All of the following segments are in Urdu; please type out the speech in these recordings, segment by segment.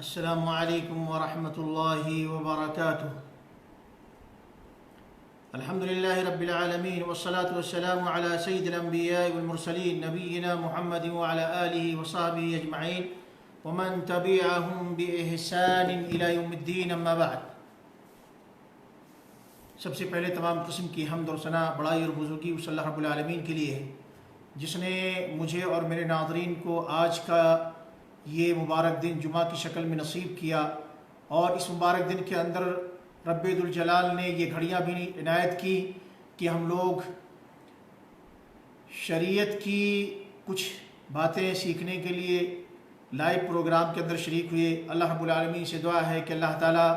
السلام علیکم ورحمۃ اللہ وبرکاتہ۔ الحمد للہ رب العالمین والصلاة والسلام علی سید الانبیاء والمرسلین نبینا محمد وعلی آلہ وصحبہ اجمعین ومن تبعہم بإحسان الی یوم الدین، اما بعد۔ سب سے پہلے تمام قسم کی حمد اور ثنا، بڑائی اور بزرگی اس اللہ رب العالمین کے لیے ہے جس نے مجھے اور میرے ناظرین کو آج کا یہ مبارک دن جمعہ کی شکل میں نصیب کیا، اور اس مبارک دن کے اندر رب ذوالجلال نے یہ گھڑیاں بھی عنایت کی کہ ہم لوگ شریعت کی کچھ باتیں سیکھنے کے لیے لائیو پروگرام کے اندر شریک ہوئے۔ اللہ رب العالمین سے دعا ہے کہ اللہ تعالیٰ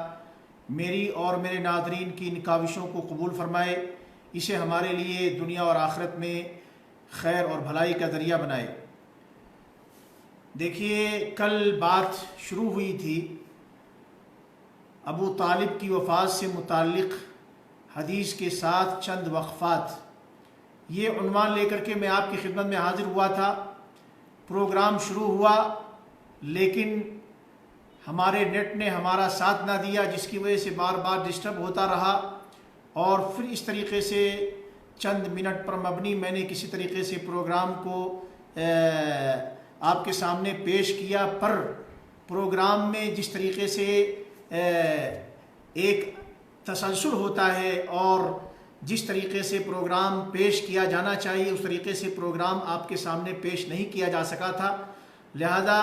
میری اور میرے ناظرین کی ان کاوشوں کو قبول فرمائے، اسے ہمارے لیے دنیا اور آخرت میں خیر اور بھلائی کا ذریعہ بنائے۔ دیکھیے، کل بات شروع ہوئی تھی ابو طالب کی وفات سے متعلق حدیث کے ساتھ چند وقفات۔ یہ عنوان لے کر کے میں آپ کی خدمت میں حاضر ہوا تھا۔ پروگرام شروع ہوا لیکن ہمارے نیٹ نے ہمارا ساتھ نہ دیا، جس کی وجہ سے بار بار ڈسٹرب ہوتا رہا، اور پھر اس طریقے سے چند منٹ پر مبنی میں نے کسی طریقے سے پروگرام کو آپ کے سامنے پیش کیا، پر پروگرام میں جس طریقے سے ایک تسلسل ہوتا ہے اور جس طریقے سے پروگرام پیش کیا جانا چاہیے اس طریقے سے پروگرام آپ کے سامنے پیش نہیں کیا جا سکا تھا۔ لہذا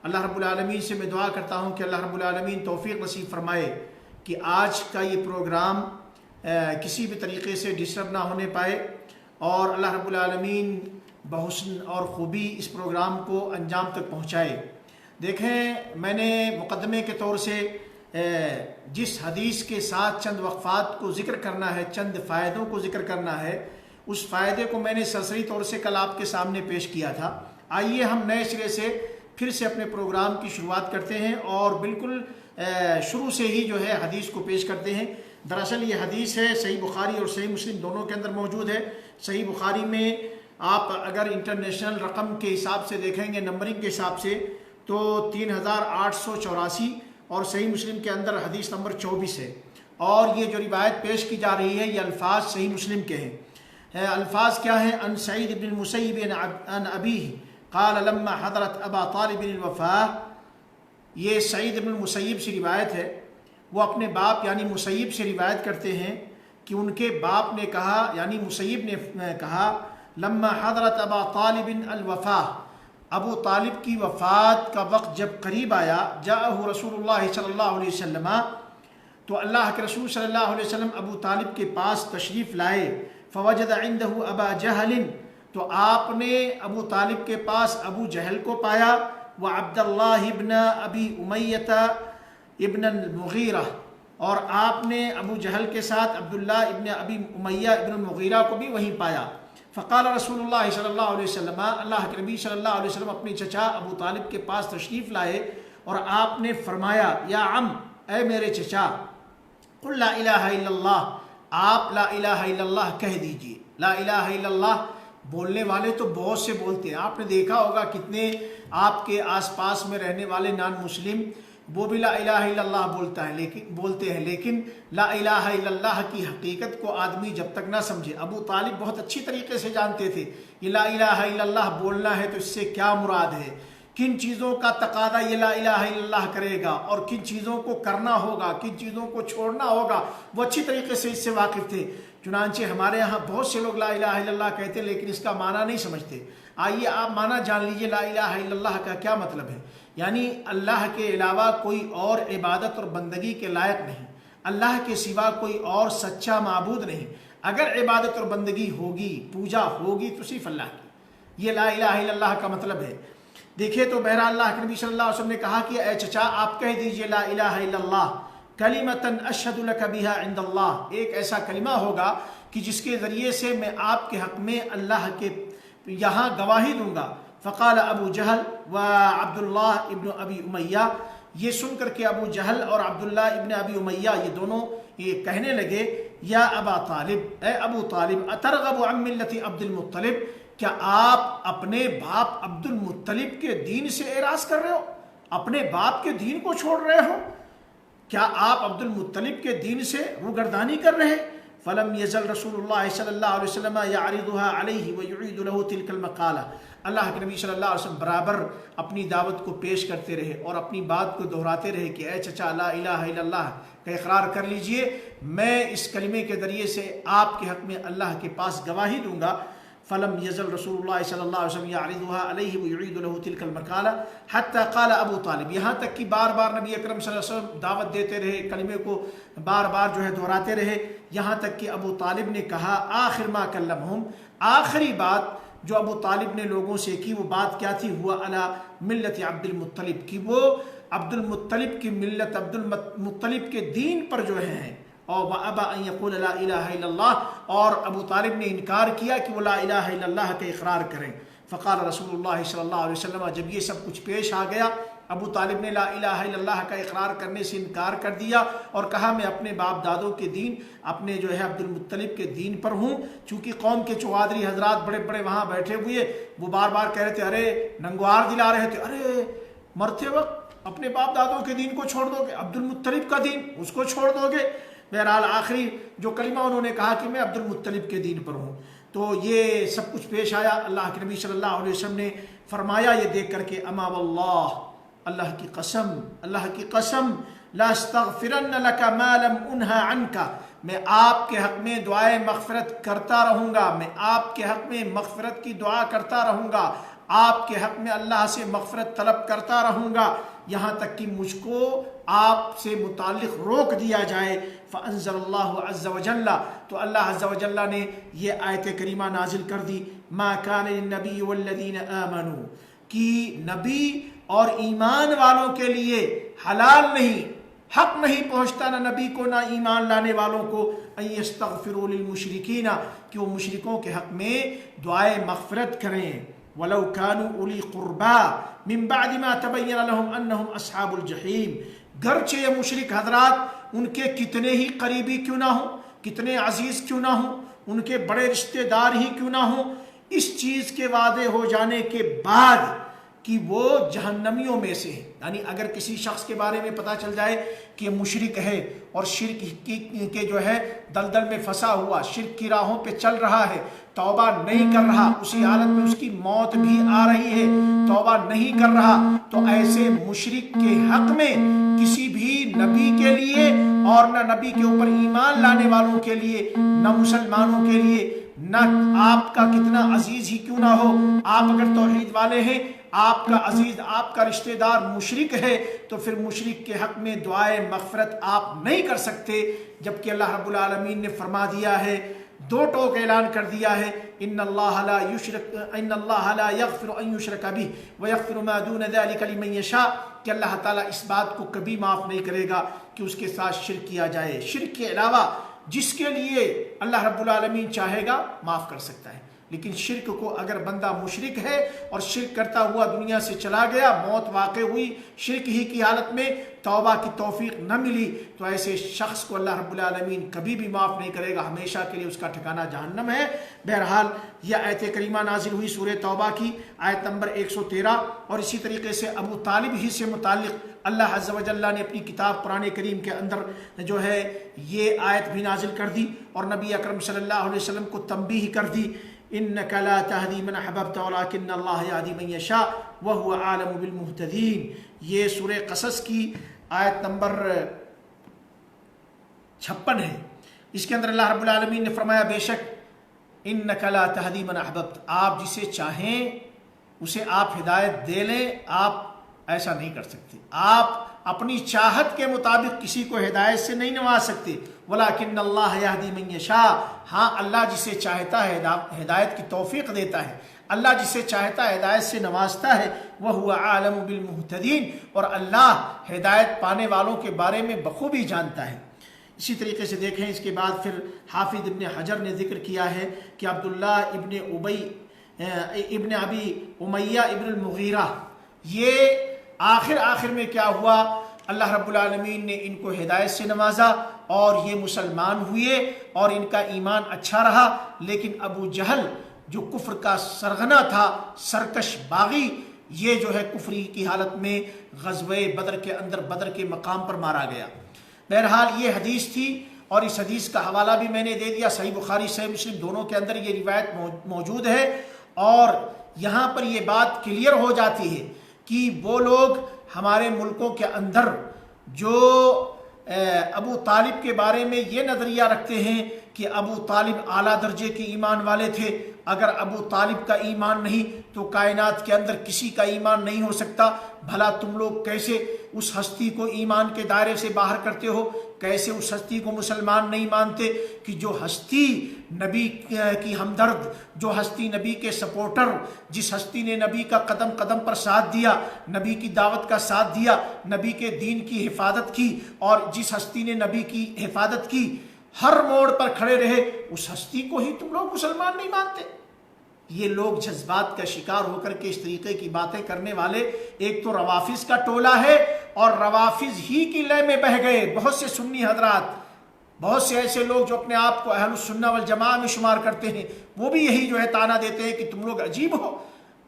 اللہ رب العالمین سے میں دعا کرتا ہوں کہ اللہ رب العالمین توفیق نصیب فرمائے کہ آج کا یہ پروگرام کسی بھی طریقے سے ڈسٹرب نہ ہونے پائے، اور اللہ رب العالمین بحسن اور خوبی اس پروگرام کو انجام تک پہنچائے۔ دیکھیں، میں نے مقدمے کے طور سے جس حدیث کے ساتھ چند وقفات کو ذکر کرنا ہے، چند فائدوں کو ذکر کرنا ہے، اس فائدے کو میں نے سرسری طور سے کل آپ کے سامنے پیش کیا تھا۔ آئیے ہم نئے سرے سے پھر سے اپنے پروگرام کی شروعات کرتے ہیں اور بالکل شروع سے ہی جو ہے حدیث کو پیش کرتے ہیں۔ دراصل یہ حدیث ہے صحیح بخاری اور صحیح مسلم دونوں کے اندر موجود ہے۔ صحیح بخاری میں آپ اگر انٹرنیشنل رقم کے حساب سے دیکھیں گے، نمبرنگ کے حساب سے، تو 3884، اور صحیح مسلم کے اندر حدیث نمبر 24 ہے۔ اور یہ جو روایت پیش کی جا رہی ہے یہ الفاظ صحیح مسلم کے ہیں۔ الفاظ کیا ہیں؟ ان سعید بن المسیب عن ابیہ قال لما حضرت ابا طالب الوفاہ۔ یہ سعید بن المسیب سے روایت ہے، وہ اپنے باپ یعنی مسیب سے روایت کرتے ہیں کہ ان کے باپ نے کہا، یعنی مسیب نے کہا، لما حضرت ابا طالب الوفاہ، ابو طالب کی وفات کا وقت جب قریب آیا، جاءہ رسول اللہ صلی اللہ علیہ وسلم، تو اللہ کے رسول صلی اللہ علیہ وسلم ابو طالب کے پاس تشریف لائے، فوجد عنده ابا جہل، تو آپ نے ابو طالب کے پاس ابو جہل کو پایا، وعبد اللہ ابن ابی امیہ ابن المغیرہ، اور آپ نے ابو جہل کے ساتھ عبداللہ ابن ابی امیہ ابن المغیرہ کو بھی وہیں پایا۔ فقال رسول اللہ صلی اللہ علیہ وسلم، اللہ کے نبی صلی اللہ علیہ وسلم اپنے چچا ابو طالب کے پاس تشریف لائے اور آپ نے فرمایا، یا عم، اے میرے چچا، قل لا الہ الا اللہ، آپ لا الہ الا اللہ کہہ دیجئے۔ لا الہ الا اللہ بولنے والے تو بہت سے بولتے ہیں، آپ نے دیکھا ہوگا کتنے آپ کے آس پاس میں رہنے والے نان مسلم وہ بھی لا الہ الا اللہ بولتے ہیں، لیکن لا الہ الا اللہ کی حقیقت کو آدمی جب تک نہ سمجھے، ابو طالب بہت اچھی طریقے سے جانتے تھے یہ لا الہ الا اللہ بولنا ہے تو اس سے کیا مراد ہے، کن چیزوں کا تقاضا یہ لا الہ الا اللہ کرے گا، اور کن چیزوں کو کرنا ہوگا، کن چیزوں کو چھوڑنا ہوگا، وہ اچھی طریقے سے اس سے واقف تھے۔ چنانچہ ہمارے ہاں بہت سے لوگ لا الہ الا اللہ کہتے ہیں لیکن اس کا معنی نہیں سمجھتے۔ آئیے آپ معنی جان لیجئے لا الہ الا اللہ کا کیا مطلب ہے۔ یعنی اللہ کے علاوہ کوئی اور عبادت اور بندگی کے لائق نہیں، اللہ کے سوا کوئی اور سچا معبود نہیں، اگر عبادت اور بندگی ہوگی، پوجا ہوگی تو صرف اللہ کی، یہ لا الہ الا اللہ کا مطلب ہے۔ دیکھیں تو بہرحال اللہ کے نبی صلی اللہ علیہ وسلم نے کہا کہ اے چچا آپ کہہ دیجئے لا الہ الا اللہ کلمۃ اشہد لک بہا عند اللہ، ایک ایسا کلمہ ہوگا کہ جس کے ذریعے سے میں آپ کے حق میں اللہ کے یہاں گواہی دوں گا۔ فقال ابو جہل و عبداللہ ابن ابی امیہ، یہ سن کر کے ابو جہل اور عبداللہ ابن ابی امیہ یہ دونوں یہ کہنے لگے، یا ابا طالب، اے ابو طالب، اترغب عن ملت عبد المطلب، کیا آپ اپنے باپ عبد المطلب کے دین سے اعراض کر رہے ہو؟ اپنے باپ کے دین کو چھوڑ رہے ہو؟ کیا آپ عبد المطلب کے دین سے روگردانی کر رہے؟ فلم یزل رسول اللہ صلی اللہ علیہ وسلم یعرضها علیہ ویعید له تلک المقالہ، اللہ کے نبی صلی اللہ علیہ وسلم برابر اپنی دعوت کو پیش کرتے رہے اور اپنی بات کو دہراتے رہے کہ اے چچا لا الہ الا اللہ کا اقرار کر لیجئے، میں اس کلمے کے ذریعے سے آپ کے حق میں اللہ کے پاس گواہی دوں گا۔ فلم یزل رسول اللہ صلی اللہ علیہ وسلم یعرضها علیہ ویعید له تلک المقالہ حتی قال ابو طالب، یہاں تک کہ بار بار نبی اکرم صلی اللہ علیہ وسلم دعوت دیتے رہے، کلمے کو بار بار دہراتے رہے، یہاں تک کہ ابو طالب نے کہا آخر ما کلمہم، آخری بات جو ابو طالب نے لوگوں سے کی وہ بات کیا تھی؟ ہوا علی ملت عبد المطلب، کہ وہ عبد المطلب کی ملت، عبد المطلب کے دین پر جو ہیں، اور وَأَبَى أَن يَقُولَ لَا إِلَهَ إِلَّا اللَّهِ، اور ابو طالب نے انکار کیا کہ وہ لا الہ الا اللہ کا اقرار کریں۔ فقال رسول اللہ صلی اللہ علیہ وسلم، جب یہ سب کچھ پیش آ گیا، ابو طالب نے لا الہ الا اللہ کا اقرار کرنے سے انکار کر دیا اور کہا میں اپنے باپ دادوں کے دین، اپنے جو ہے عبد المطلب کے دین پر ہوں۔ چونکہ قوم کے چوہدری حضرات بڑے بڑے وہاں بیٹھے ہوئے، وہ بار بار کہہ رہے تھے، ارے ننگوار دلا رہے تھے، ارے مرتے وقت اپنے باپ دادوں کے دین کو چھوڑ دو گے، عبد المطلب کا دین اس کو چھوڑ دو گے؟ بہرحال آخری جو کلمہ انہوں نے کہا کہ میں عبد المطلب کے دین پر ہوں۔ تو یہ سب کچھ پیش آیا، اللہ کے نبی صلی اللہ علیہ وسلم نے فرمایا یہ دیکھ کر کے، اما واللہ، اللہ کی قسم، اللہ کی قسم، لا استغفرن لک ما لم انہا عنک، میں آپ کے حق میں دعائے مغفرت کرتا رہوں گا، میں آپ کے حق میں مغفرت کی دعا کرتا رہوں گا، آپ کے حق میں اللہ سے مغفرت طلب کرتا رہوں گا، یہاں تک کہ مجھ کو آپ سے متعلق روک دیا جائے۔ فانزل اللہ عز وجل، تو اللہ عز وجل نے یہ آیت کریمہ نازل کر دی، ما کان للنبی والذین آمنوا، کہ نبی اور ایمان والوں کے لیے حلال نہیں، حق نہیں پہنچتا نہ نبی کو نہ ایمان لانے والوں کو، ان یستغفروا للمشرکین، کہ وہ مشرکوں کے حق میں دعائے مغفرت کریں، وَلَوْ كَانُوا أُولِي قُرْبَى مِن بَعْدِ مَا تَبَيَّنَ لَهُمْ أَنَّهُمْ أَصْحَابُ الْجَحِيمِ، گرچہ یہ مشرک حضرات ان کے کتنے ہی قریبی کیوں نہ ہوں، کتنے عزیز کیوں نہ ہوں، ان کے بڑے رشتہ دار ہی کیوں نہ ہوں، اس چیز کے وعدے ہو جانے کے بعد کہ وہ جہنمیوں میں سے ہیں، یعنی اگر کسی شخص کے بارے میں پتہ چل جائے کہ یہ مشرک ہے اور شرک کے جو ہے دلدل میں پھنسا ہوا، شرک کی راہوں پہ چل رہا ہے، توبہ نہیں کر رہا، اسی حالت میں اس کی موت بھی آ رہی ہے، توبہ نہیں کر رہا، تو ایسے مشرک کے حق میں کسی بھی نبی کے لیے اور نہ نبی کے اوپر ایمان لانے والوں کے لیے، نہ مسلمانوں کے لیے، نہ آپ کا کتنا عزیز ہی کیوں نہ ہو، آپ اگر توحید والے ہیں، آپ کا عزیز، آپ کا رشتہ دار مشرک ہے، تو پھر مشرک کے حق میں دعائے مغفرت آپ نہیں کر سکتے، جبکہ اللہ رب العالمین نے فرما دیا ہے، دو ٹوک اعلان کر دیا ہے، ان اللہ لا یغفر ان یشرک بہ ویغفر ما دون ذلک لمن یشاء، کہ اللہ تعالیٰ اس بات کو کبھی معاف نہیں کرے گا کہ اس کے ساتھ شرک کیا جائے، شرک کے علاوہ جس کے لیے اللہ رب العالمین چاہے گا معاف کر سکتا ہے، لیکن شرک کو اگر بندہ مشرک ہے اور شرک کرتا ہوا دنیا سے چلا گیا، موت واقع ہوئی شرک ہی کی حالت میں، توبہ کی توفیق نہ ملی، تو ایسے شخص کو اللہ رب العالمین کبھی بھی معاف نہیں کرے گا، ہمیشہ کے لیے اس کا ٹھکانہ جہنم ہے۔ بہرحال یہ آیت کریمہ نازل ہوئی سورہ توبہ کی آیت نمبر 113، اور اسی طریقے سے ابو طالب ہی سے متعلق اللہ عز و جل نے اپنی کتاب قرآن کریم کے اندر جو ہے یہ آیت بھی نازل کر دی، اور نبی اکرم صلی اللہ علیہ وسلم کو تنبیہ کر دی، انک لا تہدی من احببت ولکن اللہ یہدی من یشاء وہو اعلم بالمہتدین۔ یہ سورہ قصص کی آیت نمبر 56 ہے، اس کے اندر اللہ رب العالمین نے فرمایا بے شک انک لا تہدی من احببت، آپ جسے چاہیں اسے آپ ہدایت دے لیں، آپ ایسا نہیں کر سکتے، آپ اپنی چاہت کے مطابق کسی کو ہدایت سے نہیں نواز سکتے، ولیکن اللہ یہدی من یشاء، ہاں اللہ جسے چاہتا ہے ہدایت کی توفیق دیتا ہے، اللہ جسے چاہتا ہے ہدایت سے نوازتا ہے، وہو عالم بالمہتدین، اور اللہ ہدایت پانے والوں کے بارے میں بخوبی جانتا ہے۔ اسی طریقے سے دیکھیں اس کے بعد پھر حافظ ابن حجر نے ذکر کیا ہے کہ عبداللہ ابن ابی امیہ ابن المغیرہ، یہ آخر میں کیا ہوا، اللہ رب العالمین نے ان کو ہدایت سے نوازا اور یہ مسلمان ہوئے اور ان کا ایمان اچھا رہا، لیکن ابو جہل جو کفر کا سرغنہ تھا، سرکش باغی، یہ جو ہے کفری کی حالت میں غزوہ بدر کے اندر بدر کے مقام پر مارا گیا۔ بہرحال یہ حدیث تھی، اور اس حدیث کا حوالہ بھی میں نے دے دیا، صحیح بخاری صحیح مسلم دونوں کے اندر یہ روایت موجود ہے۔ اور یہاں پر یہ بات کلیئر ہو جاتی ہے کہ وہ لوگ ہمارے ملکوں کے اندر جو ابو طالب کے بارے میں یہ نظریہ رکھتے ہیں کہ ابو طالب اعلیٰ درجے کے ایمان والے تھے، اگر ابو طالب کا ایمان نہیں تو کائنات کے اندر کسی کا ایمان نہیں ہو سکتا، بھلا تم لوگ کیسے اس ہستی کو ایمان کے دائرے سے باہر کرتے ہو، کیسے اس ہستی کو مسلمان نہیں مانتے کہ جو ہستی نبی کی ہمدرد، جو ہستی نبی کے سپورٹر، جس ہستی نے نبی کا قدم قدم پر ساتھ دیا، نبی کی دعوت کا ساتھ دیا، نبی کے دین کی حفاظت کی، اور جس ہستی نے نبی کی حفاظت کی، ہر موڑ پر کھڑے رہے، اس ہستی کو ہی تم لوگ مسلمان نہیں مانتے۔ یہ لوگ جذبات کا شکار ہو کر کے اس طریقے کی باتیں کرنے والے، ایک تو روافظ کا ٹولہ ہے، اور روافظ ہی کی لے میں بہہ گئے بہت سے سنی حضرات، بہت سے ایسے لوگ جو اپنے آپ کو اہل السنہ والجماعہ میں شمار کرتے ہیں، وہ بھی یہی جو ہے طعنہ دیتے ہیں کہ تم لوگ عجیب ہو،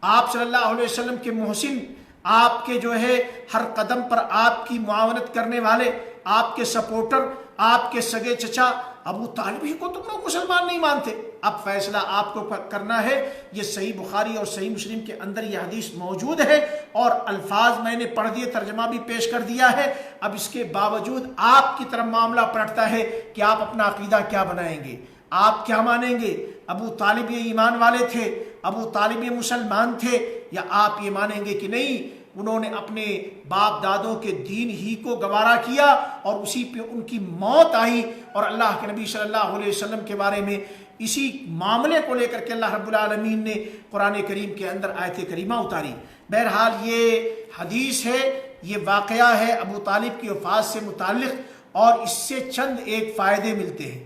آپ صلی اللہ علیہ وسلم کے محسن، آپ کے جو ہے ہر قدم پر آپ کی معاونت کرنے والے، آپ کے سپورٹر، آپ کے سگے چچا ابو طالب ہی کو تم لوگ مسلمان نہیں مانتے۔ اب فیصلہ آپ کو کرنا ہے۔ یہ صحیح بخاری اور صحیح مسلم کے اندر یہ حدیث موجود ہے، اور الفاظ میں نے پڑھ دیے، ترجمہ بھی پیش کر دیا ہے۔ اب اس کے باوجود آپ کی طرف معاملہ پلٹتا ہے کہ آپ اپنا عقیدہ کیا بنائیں گے، آپ کیا مانیں گے؟ ابو طالب یہ ایمان والے تھے، ابو طالب یہ مسلمان تھے، یا آپ یہ مانیں گے کہ نہیں انہوں نے اپنے باپ دادوں کے دین ہی کو گوارا کیا اور اسی پہ ان کی موت آئی، اور اللہ کے نبی صلی اللہ علیہ وسلم کے بارے میں اسی معاملے کو لے کر کے اللہ رب العالمین نے قرآن کریم کے اندر آیت کریمہ اتاری۔ بہرحال یہ حدیث ہے، یہ واقعہ ہے ابو طالب کی وفات سے متعلق، اور اس سے چند ایک فائدے ملتے ہیں۔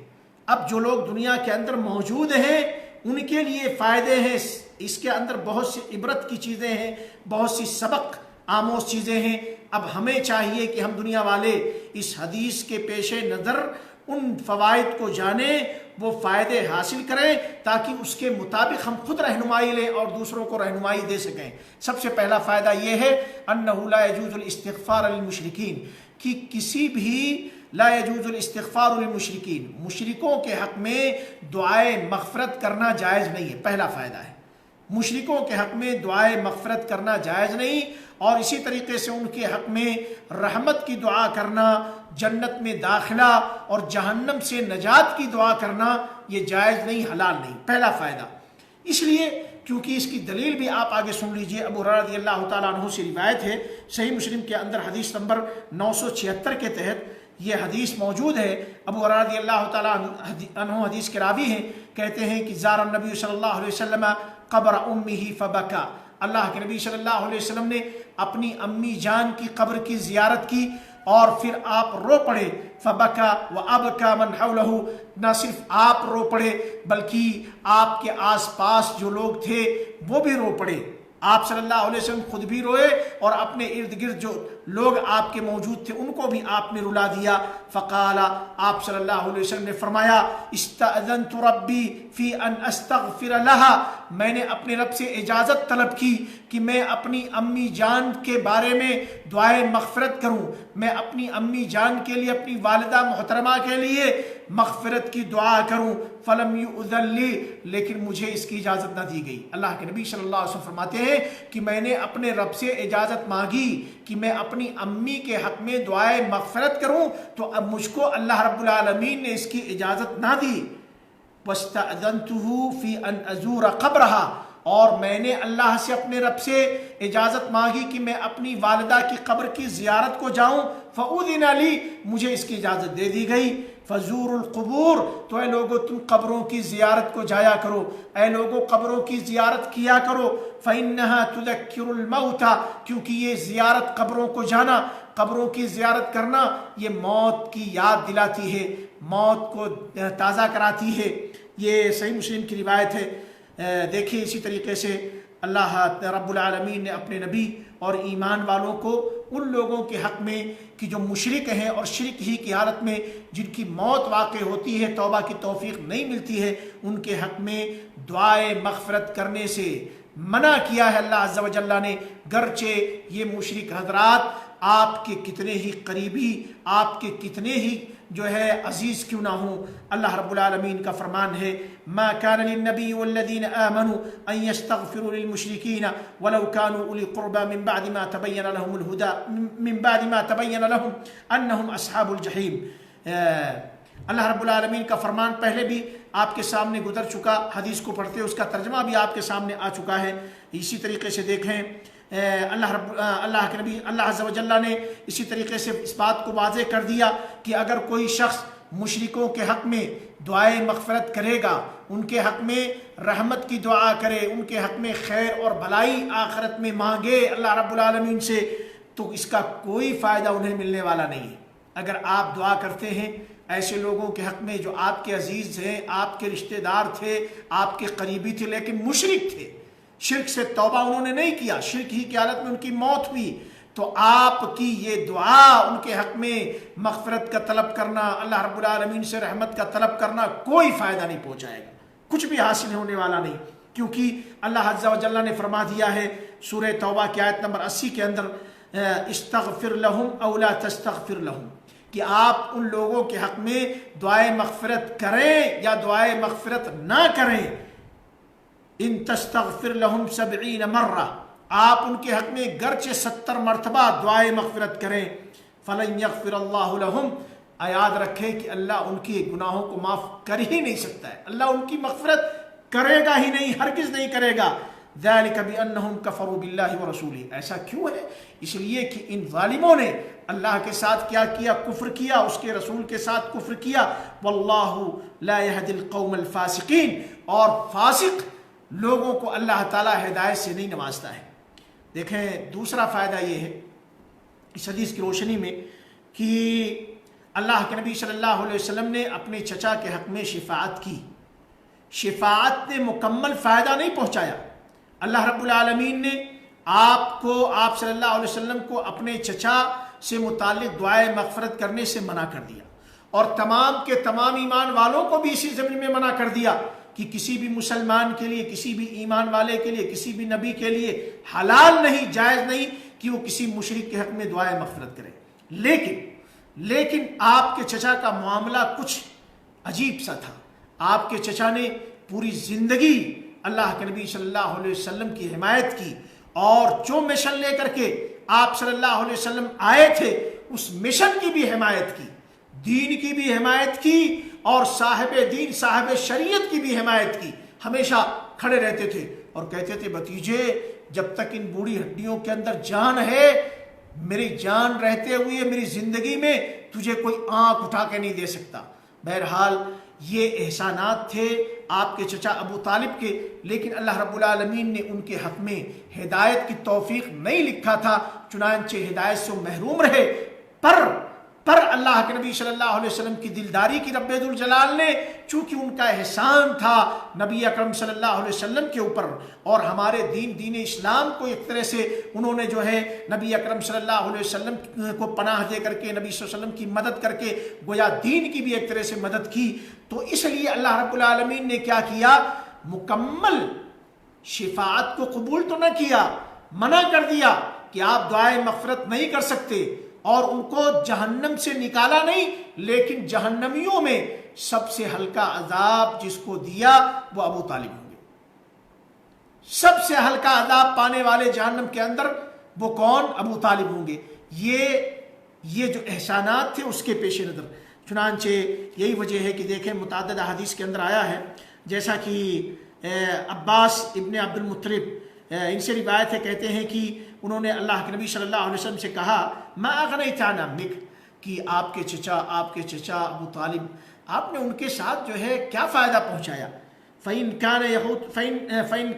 اب جو لوگ دنیا کے اندر موجود ہیں ان کے لیے فائدے ہیں، اس کے اندر بہت سی عبرت کی چیزیں ہیں، بہت سی سبق آموز چیزیں ہیں۔ اب ہمیں چاہیے کہ ہم دنیا والے اس حدیث کے پیش نظر ان فوائد کو جانیں، وہ فائدے حاصل کریں، تاکہ اس کے مطابق ہم خود رہنمائی لیں اور دوسروں کو رہنمائی دے سکیں۔ سب سے پہلا فائدہ یہ ہے انہ لا یجوز الاستغفار للمشرکین، کہ کسی بھی لا یجوز الاستغفار للمشرکین، مشرکوں کے حق میں دعائے مغفرت کرنا جائز نہیں ہے۔ پہلا فائدہ ہے مشرکوں کے حق میں دعائے مغفرت کرنا جائز نہیں، اور اسی طریقے سے ان کے حق میں رحمت کی دعا کرنا، جنت میں داخلہ اور جہنم سے نجات کی دعا کرنا یہ جائز نہیں، حلال نہیں۔ پہلا فائدہ اس لیے کیونکہ اس کی دلیل بھی آپ آگے سن لیجئے۔ ابو ہریرہ رضی اللہ تعالیٰ عنہ سے روایت ہے، صحیح مسلم کے اندر حدیث نمبر 976 کے تحت یہ حدیث موجود ہے۔ ابو ہریرہ رضی اللہ تعالیٰ عنہ حدیث کے راوی ہیں، کہتے ہیں کہ زار النبی صلی اللہ علیہ وسلم قبر امہ فبکا، اللہ کے نبی صلی اللہ علیہ وسلم نے اپنی امی جان کی قبر کی زیارت کی اور پھر آپ رو پڑے، فبکا وابکا من حولہ، نہ صرف آپ رو پڑے بلکہ آپ کے آس پاس جو لوگ تھے وہ بھی رو پڑے۔ آپ صلی اللہ علیہ وسلم خود بھی روئے اور اپنے ارد گرد جو لوگ آپ کے موجود تھے ان کو بھی آپ نے رلا دیا۔ فقال، آپ صلی اللہ علیہ وسلم نے فرمایا، استأذنت ربی فی ان استغفر لها، میں نے اپنے رب سے اجازت طلب کی کہ میں اپنی امی جان کے بارے میں دعائے مغفرت کروں، میں اپنی امی جان کے لیے، اپنی والدہ محترمہ کے لیے مغفرت کی دعا کروں، فلم یؤذن لی، لیکن مجھے اس کی اجازت نہ دی گئی۔ اللہ کے نبی صلی اللہ علیہ وسلم فرماتے ہیں کہ میں نے اپنے رب سے اجازت مانگی کہ میں اپنی امی کے حق میں دعائے مغفرت کروں، تو اب مجھ کو اللہ رب العالمین نے اس کی اجازت نہ دی۔ وَاسْتَأْذَنْتُهُ فِي أَنْ أَزُورَ قَبْرَهَا، اور میں نے اللہ سے اپنے رب سے اجازت مانگی کہ میں اپنی والدہ کی قبر کی زیارت کو جاؤں، فَأُذِنَ لِي، مجھے اس کی اجازت دے دی گئی۔ فَزُورُ الْقُبُورِ، تو اے لوگو تم قبروں کی زیارت کو جایا کرو، اے لوگو قبروں کی زیارت کیا کرو، فَإِنَّهَا تُذَكِّرُ الْمَوْتَ، کیونکہ یہ زیارت، قبروں کو جانا، قبروں کی زیارت کرنا، یہ موت کی یاد دلاتی ہے، موت کو تازہ کراتی ہے۔ یہ صحیح مسلم کی روایت ہے۔ دیکھیں اسی طریقے سے اللہ رب العالمین نے اپنے نبی اور ایمان والوں کو ان لوگوں کے حق میں کہ جو مشرک ہیں اور شرک ہی کی حالت میں جن کی موت واقع ہوتی ہے، توبہ کی توفیق نہیں ملتی ہے، ان کے حق میں دعائے مغفرت کرنے سے، منع کیا ہے اللہ عز و جل نے، گرچہ یہ مشرک حضرات آپ کے کتنے ہی قریبی، آپ کے کتنے ہی جو ہے عزیز کیوں نہ ہوں۔ اللہ رب العالمین کا فرمان ہے ما كان للنبي والذين آمنوا ان يستغفروا للمشركين ولو كانوا اولي قربى من بعد ما تبين لهم الهدى من بعد ما تبين لهم انهم اصحاب الجحيم۔ اللہ رب العالمین کا فرمان پہلے بھی آپ کے سامنے گزر چکا، حدیث کو پڑھتے اس کا ترجمہ بھی آپ کے سامنے آ چکا ہے۔ اسی طریقے سے دیکھیں اللہ کے نبی اللہ عز و جل نے اسی طریقے سے اس بات کو واضح کر دیا کہ اگر کوئی شخص مشرکوں کے حق میں دعائے مغفرت کرے گا، ان کے حق میں رحمت کی دعا کرے، ان کے حق میں خیر اور بھلائی آخرت میں مانگے اللہ رب العالمین سے، تو اس کا کوئی فائدہ انہیں ملنے والا نہیں ہے۔ اگر آپ دعا کرتے ہیں ایسے لوگوں کے حق میں جو آپ کے عزیز ہیں، آپ کے رشتہ دار تھے، آپ کے قریبی تھے، لیکن مشرک تھے، شرک سے توبہ انہوں نے نہیں کیا، شرک ہی کی حالت میں ان کی موت ہوئی، تو آپ کی یہ دعا ان کے حق میں مغفرت کا طلب کرنا، اللہ رب العالمین سے رحمت کا طلب کرنا کوئی فائدہ نہیں پہنچائے گا، کچھ بھی حاصل ہونے والا نہیں، کیونکہ اللہ عز و جل نے فرما دیا ہے سورہ توبہ کی آیت نمبر 80 کے اندر استغفر لہم او لا تستغفر لہم، کہ آپ ان لوگوں کے حق میں دعائے مغفرت کریں یا دعائے مغفرت نہ کریں، ان تستغفر لہم 70 مرہ، آپ ان کے حق میں گرچہ 70 مرتبہ دعائے مغفرت کریں، فلن یغفر اللہ لہم، یاد رکھیں کہ اللہ ان کی گناہوں کو معاف کر ہی نہیں سکتا ہے، اللہ ان کی مغفرت کرے گا ہی نہیں، ہرگز نہیں کرے گا۔ ذالک بانہم کفروا باللہ ورسولہ، ایسا کیوں ہے؟ اس لیے کہ ان ظالموں نے اللہ کے ساتھ کیا کیا؟ کفر کیا، اس کے رسول کے ساتھ کفر کیا۔ واللہ لا یہدی القوم الفاسقین، اور فاسق لوگوں کو اللہ تعالیٰ ہدایت سے نہیں نوازتا ہے۔ دیکھیں دوسرا فائدہ یہ ہے اس حدیث کی روشنی میں کہ اللہ کے نبی صلی اللہ علیہ وسلم نے اپنے چچا کے حق میں شفاعت کی، شفاعت نے مکمل فائدہ نہیں پہنچایا۔ اللہ رب العالمین نے آپ صلی اللہ علیہ وسلم کو اپنے چچا سے متعلق دعائے مغفرت کرنے سے منع کر دیا، اور تمام کے تمام ایمان والوں کو بھی اسی زمین میں منع کر دیا کہ کسی بھی مسلمان کے لیے، کسی بھی ایمان والے کے لیے، کسی بھی نبی کے لیے حلال نہیں، جائز نہیں کہ وہ کسی مشرک کے حق میں دعائے مغفرت کرے۔ لیکن آپ کے چچا کا معاملہ کچھ عجیب سا تھا۔ آپ کے چچا نے پوری زندگی اللہ کے نبی صلی اللہ علیہ وسلم کی حمایت کی، اور جو مشن لے کر کے آپ صلی اللہ علیہ وسلم آئے تھے اس مشن کی بھی حمایت کی، دین کی بھی حمایت کی، اور صاحب دین صاحب شریعت کی بھی حمایت کی۔ ہمیشہ کھڑے رہتے تھے اور کہتے تھے بھتیجے جب تک ان بوڑھی ہڈیوں کے اندر جان ہے، میری جان رہتے ہوئے میری زندگی میں تجھے کوئی آنکھ اٹھا کے نہیں دے سکتا۔ بہرحال یہ احسانات تھے آپ کے چچا ابو طالب کے، لیکن اللہ رب العالمین نے ان کے حق میں ہدایت کی توفیق نہیں لکھا تھا، چنانچہ ہدایت سے محروم رہے۔ پر اللہ کے نبی صلی اللہ علیہ وسلم کی دلداری کی رب ذوالجلال نے، چونکہ ان کا احسان تھا نبی اکرم صلی اللہ علیہ وسلم کے اوپر، اور ہمارے دین اسلام کو ایک طرح سے انہوں نے جو ہے نبی اکرم صلی اللہ علیہ وسلم کو پناہ دے کر کے، نبی صلی اللہ علیہ وسلم کی مدد کر کے گویا دین کی بھی ایک طرح سے مدد کی، تو اس لیے اللہ رب العالمین نے کیا کیا؟ مکمل شفاعت کو قبول تو نہ کیا، منع کر دیا کہ آپ دعائے مغفرت نہیں کر سکتے، اور ان کو جہنم سے نکالا نہیں، لیکن جہنمیوں میں سب سے ہلکا عذاب جس کو دیا وہ ابو طالب ہوں گے۔ سب سے ہلکا عذاب پانے والے جہنم کے اندر وہ کون؟ ابو طالب ہوں گے۔ یہ جو احسانات تھے اس کے پیش نظر، چنانچہ یہی وجہ ہے کہ دیکھیں متعدد حدیث کے اندر آیا ہے، جیسا کہ عباس ابن عبد المطلب ان سے روایت ہے، کہتے ہیں کہ انہوں نے اللہ کے نبی صلی اللہ علیہ وسلم سے کہا ما اغنیت عن عمک، کہ آپ کے چچا ابو طالب، آپ نے ان کے ساتھ جو ہے کیا فائدہ پہنچایا؟ فَإِنْ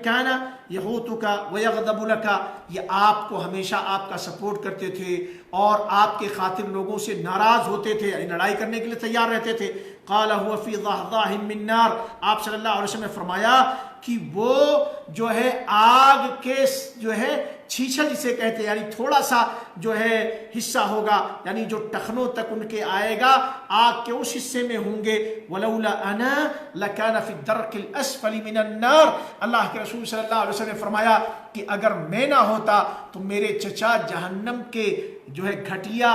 كَانَ يَحُوتُكَ وَيَغْضَبُ لَكَ، یہ آپ کو ہمیشہ آپ کا سپورٹ کرتے تھے اور آپ کے خاطر لوگوں سے ناراض ہوتے تھے، لڑائی کرنے کے لیے تیار رہتے تھے۔ قَالَ هُوَ فِي ضَحْضَاحٍ مِّن نَّارٍ، آپ صلی اللہ علیہ وسلم نے فرمایا کہ وہ جو ہے آگ کے جو ہے چھیچھل جسے کہتے ہیں، یعنی تھوڑا سا جو ہے حصہ ہوگا، یعنی جو ٹخنوں تک ان کے آئے گا، آگ کے اس حصے میں ہوں گے۔ وَلَوْلَا أَنَا لَكَانَ فِي الدَّرْكِ الْأَسْفَلِ مِنَ النَّارِ، اللہ کے رسول صلی اللہ علیہ وسلم نے فرمایا کہ اگر میں نہ ہوتا تو میرے چچا جہنم کے جو ہے گھٹیا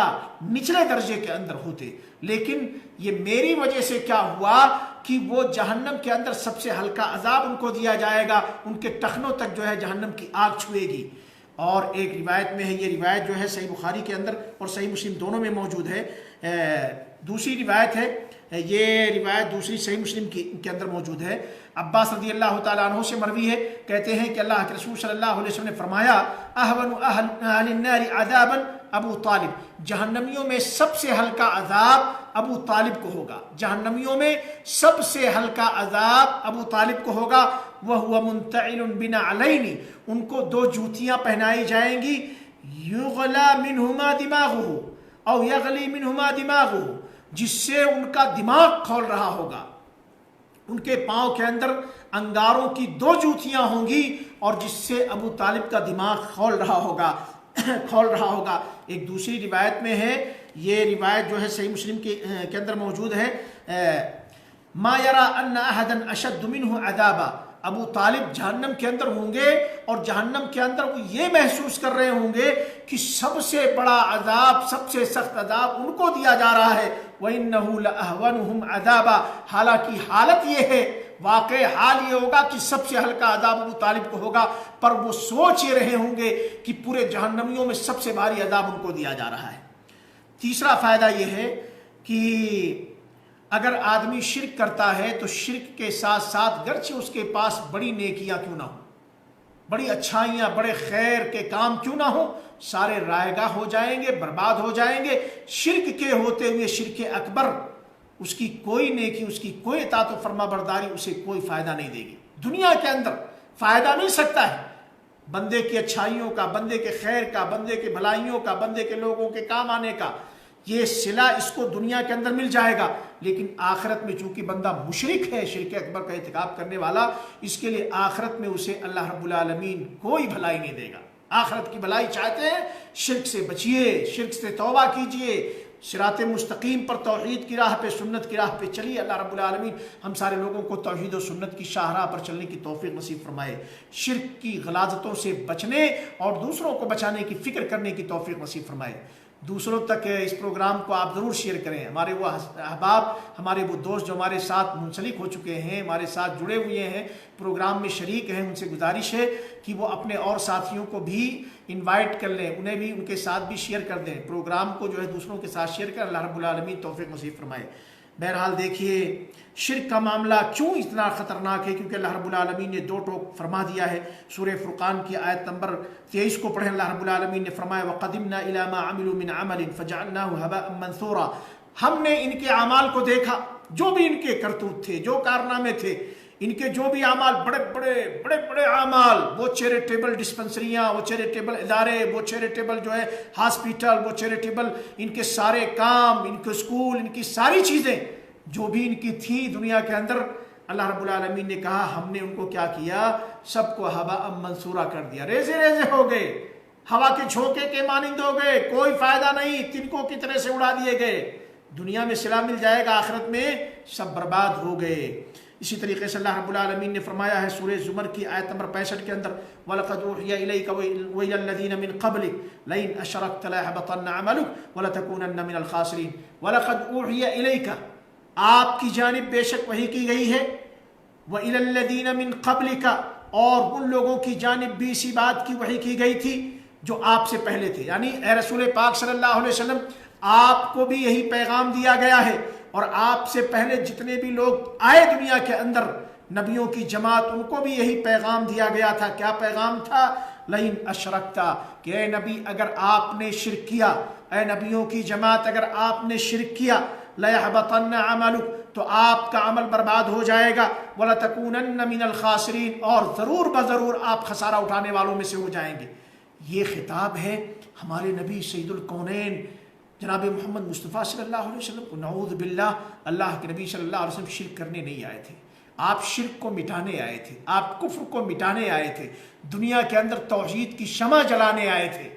نچلے درجے کے اندر ہوتے، لیکن یہ میری وجہ سے کیا ہوا کہ وہ جہنم کے اندر سب سے ہلکا عذاب ان کو دیا جائے گا، ان کے ٹخنوں تک جو ہے جہنم کی آگ چھوئے گی۔ اور ایک روایت میں ہے، یہ روایت جو ہے صحیح بخاری کے اندر اور صحیح مسلم دونوں میں موجود ہے، دوسری روایت ہے، یہ روایت دوسری صحیح مسلم کے اندر موجود ہے، عباس رضی اللہ تعالیٰ عنہ سے مروی ہے، کہتے ہیں کہ اللہ کے رسول صلی اللہ علیہ وسلم نے فرمایا اہون اہل النار عذابا ابو طالب، جہنمیوں میں سب سے ہلکا عذاب ابو طالب کو ہوگا، جہنمیوں میں سب سے ہلکا عذاب ابو طالب کو ہوگا۔ وَهُوَ مُنْتَعِلٌ بِنَعْلَيْنِ، ان کو دو جوتیاں پہنائی جائیں گی، يُغْلَى مِنْهُمَا دِمَاغُهُ او يَغْلِي مِنْهُمَا دِمَاغُهُ، جس سے ان کا دماغ کھول رہا ہوگا، ان کے پاؤں کے اندر انگاروں کی دو جوتیاں ہوں گی اور جس سے ابو طالب کا دماغ کھول رہا ہوگا کھول رہا ہوگا۔ ایک دوسری روایت میں ہے، یہ روایت جو ہے صحیح مسلم کے اندر موجود ہے، ما یرا ان احدا اشد منہ عذابا، ابو طالب جہنم کے اندر ہوں گے اور جہنم کے اندر وہ یہ محسوس کر رہے ہوں گے کہ سب سے بڑا عذاب، سب سے سخت عذاب ان کو دیا جا رہا ہے۔ وَإِنَّهُ لَأَهْوَنُهُمْ عَذَابًا، حالانکہ حالت یہ ہے، واقع حال یہ ہوگا کہ سب سے ہلکا عذاب ابو طالب کو ہوگا، پر وہ سوچ یہ رہے ہوں گے کہ پورے جہنمیوں میں سب سے بھاری عذاب ان کو دیا جا رہا ہے۔ تیسرا فائدہ یہ ہے کہ اگر آدمی شرک کرتا ہے تو شرک کے ساتھ ساتھ گرچہ اس کے پاس بڑی نیکیاں کیوں نہ ہوں، بڑی اچھائیاں، بڑے خیر کے کام کیوں نہ ہوں، سارے رائے گاہ ہو جائیں گے، برباد ہو جائیں گے۔ شرک کے ہوتے ہوئے شرک اکبر، اس کی کوئی نیکی، اس کی کوئی اطاعت و فرما برداری اسے کوئی فائدہ نہیں دے گی، دنیا کے اندر فائدہ مل سکتا ہے بندے کی اچھائیوں کا، بندے کے خیر کا، بندے کے بھلائیوں کا، بندے کے لوگوں کے کام آنے کا، یہ صلہ اس کو دنیا کے اندر مل جائے گا، لیکن آخرت میں چونکہ بندہ مشرک ہے، شرک اکبر کا ارتکاب کرنے والا، اس کے لیے آخرت میں اسے اللہ رب العالمین کوئی بھلائی نہیں دے گا۔ آخرت کی بھلائی چاہتے ہیں، شرک سے بچیے، شرک سے توبہ کیجئے، صراط مستقیم پر توحید کی راہ پہ، سنت کی راہ پہ چلیے۔ اللہ رب العالمین ہم سارے لوگوں کو توحید و سنت کی شاہراہ پر چلنے کی توفیق نصیب فرمائے، شرک کی غلاظتوں سے بچنے اور دوسروں کو بچانے کی فکر کرنے کی توفیق نصیب فرمائے۔ دوسروں تک اس پروگرام کو آپ ضرور شیئر کریں، ہمارے وہ احباب، ہمارے وہ دوست جو ہمارے ساتھ منسلک ہو چکے ہیں، ہمارے ساتھ جڑے ہوئے ہیں، پروگرام میں شریک ہیں، ان سے گزارش ہے کہ وہ اپنے اور ساتھیوں کو بھی انوائٹ کر لیں، انہیں بھی ان کے ساتھ بھی شیئر کر دیں، پروگرام کو جو ہے دوسروں کے ساتھ شیئر کر، اللہ رب العالمین توفیق نصیب فرمائے۔ بہرحال دیکھیے شرک کا معاملہ کیوں اتنا خطرناک ہے، کیونکہ اللہ رب العالمین نے دو ٹوک فرما دیا ہے۔ سورہ فرقان کی آیت نمبر 23 کو پڑھیں، اللہ رب العالمین نے فرمایا وَقَدِمْنَا إِلَى مَا عَمِلُوا مِنْ عَمَلٍ فَجَعَلْنَاهُ هَبَاءً مَنْثُورًا، ہم نے ان کے اعمال کو دیکھا، جو بھی ان کے کرتوت تھے، جو کارنامے تھے، ان کے جو بھی اعمال، بڑے اعمال، وہ چیریٹیبل ڈسپنسریاں، وہ چیریٹیبل ادارے، وہ چیریٹیبل جو ہے ہاسپیٹل، وہ چیریٹیبل ان کے سارے کام، ان کے اسکول، ان کی ساری چیزیں جو بھی ان کی تھیں دنیا کے اندر، اللہ رب العالمین نے کہا ہم نے ان کو کیا کیا، سب کو ہباء منصورا کر دیا، ریزے ریزے ہو گئے، ہوا کے جھونکے کے مانند ہو گئے، کوئی فائدہ نہیں، تنکوں کی طرح سے اڑا دیے گئے۔ دنیا میں صلہ مل جائے گا، آخرت میں سب برباد ہو گئے۔ اسی طریقے سے اللہ رب العالمین نے فرمایا ہے سورہ زمر کی آیت نمبر 65 کے اندر وَلَقَدْ أُوحِيَ إِلَيْكَ وَإِلَى الَّذِينَ مِنْ قَبْلِكَ لَئِنْ أَشْرَكْتَ لَيَحْبَطَنَّ عَمَلُكَ وَلَتَكُونَنَّ مِنَ الْخَاسِرِينَ۔ وَلَقَدْ أُوحِيَ إِلَيْكَ، آپ کی جانب بے شک وحی کی گئی ہے، وَإِلَى الَّذِينَ مِنْ قَبْلِكَ، اور ان لوگوں کی جانب بھی اسی بات کی وحی کی گئی تھی جو آپ سے پہلے تھے، یعنی اے رسول پاک صلی اللہ علیہ وسلم آپ کو بھی یہی پیغام دیا گیا ہے، اور آپ سے پہلے جتنے بھی لوگ آئے دنیا کے اندر نبیوں کی جماعت، ان کو بھی یہی پیغام دیا گیا تھا۔ کیا پیغام تھا؟ لئن اشرکتا، کہ اے نبی اگر آپ نے شرک کیا، اے نبیوں کی جماعت اگر آپ نے شرک کیا، لیحبطن عملک، تو آپ کا عمل برباد ہو جائے گا، ولتکونن من الخاسرین، اور ضرور بضرور آپ خسارہ اٹھانے والوں میں سے ہو جائیں گے۔ یہ خطاب ہے ہمارے نبی سید الکونین جناب محمد مصطفیٰ صلی اللہ علیہ وسلم کو۔ نعوذ باللہ، اللہ کے نبی صلی اللہ علیہ وسلم شرک کرنے نہیں آئے تھے، آپ شرک کو مٹانے آئے تھے، آپ کفر کو مٹانے آئے تھے، دنیا کے اندر توحید کی شمع جلانے آئے تھے،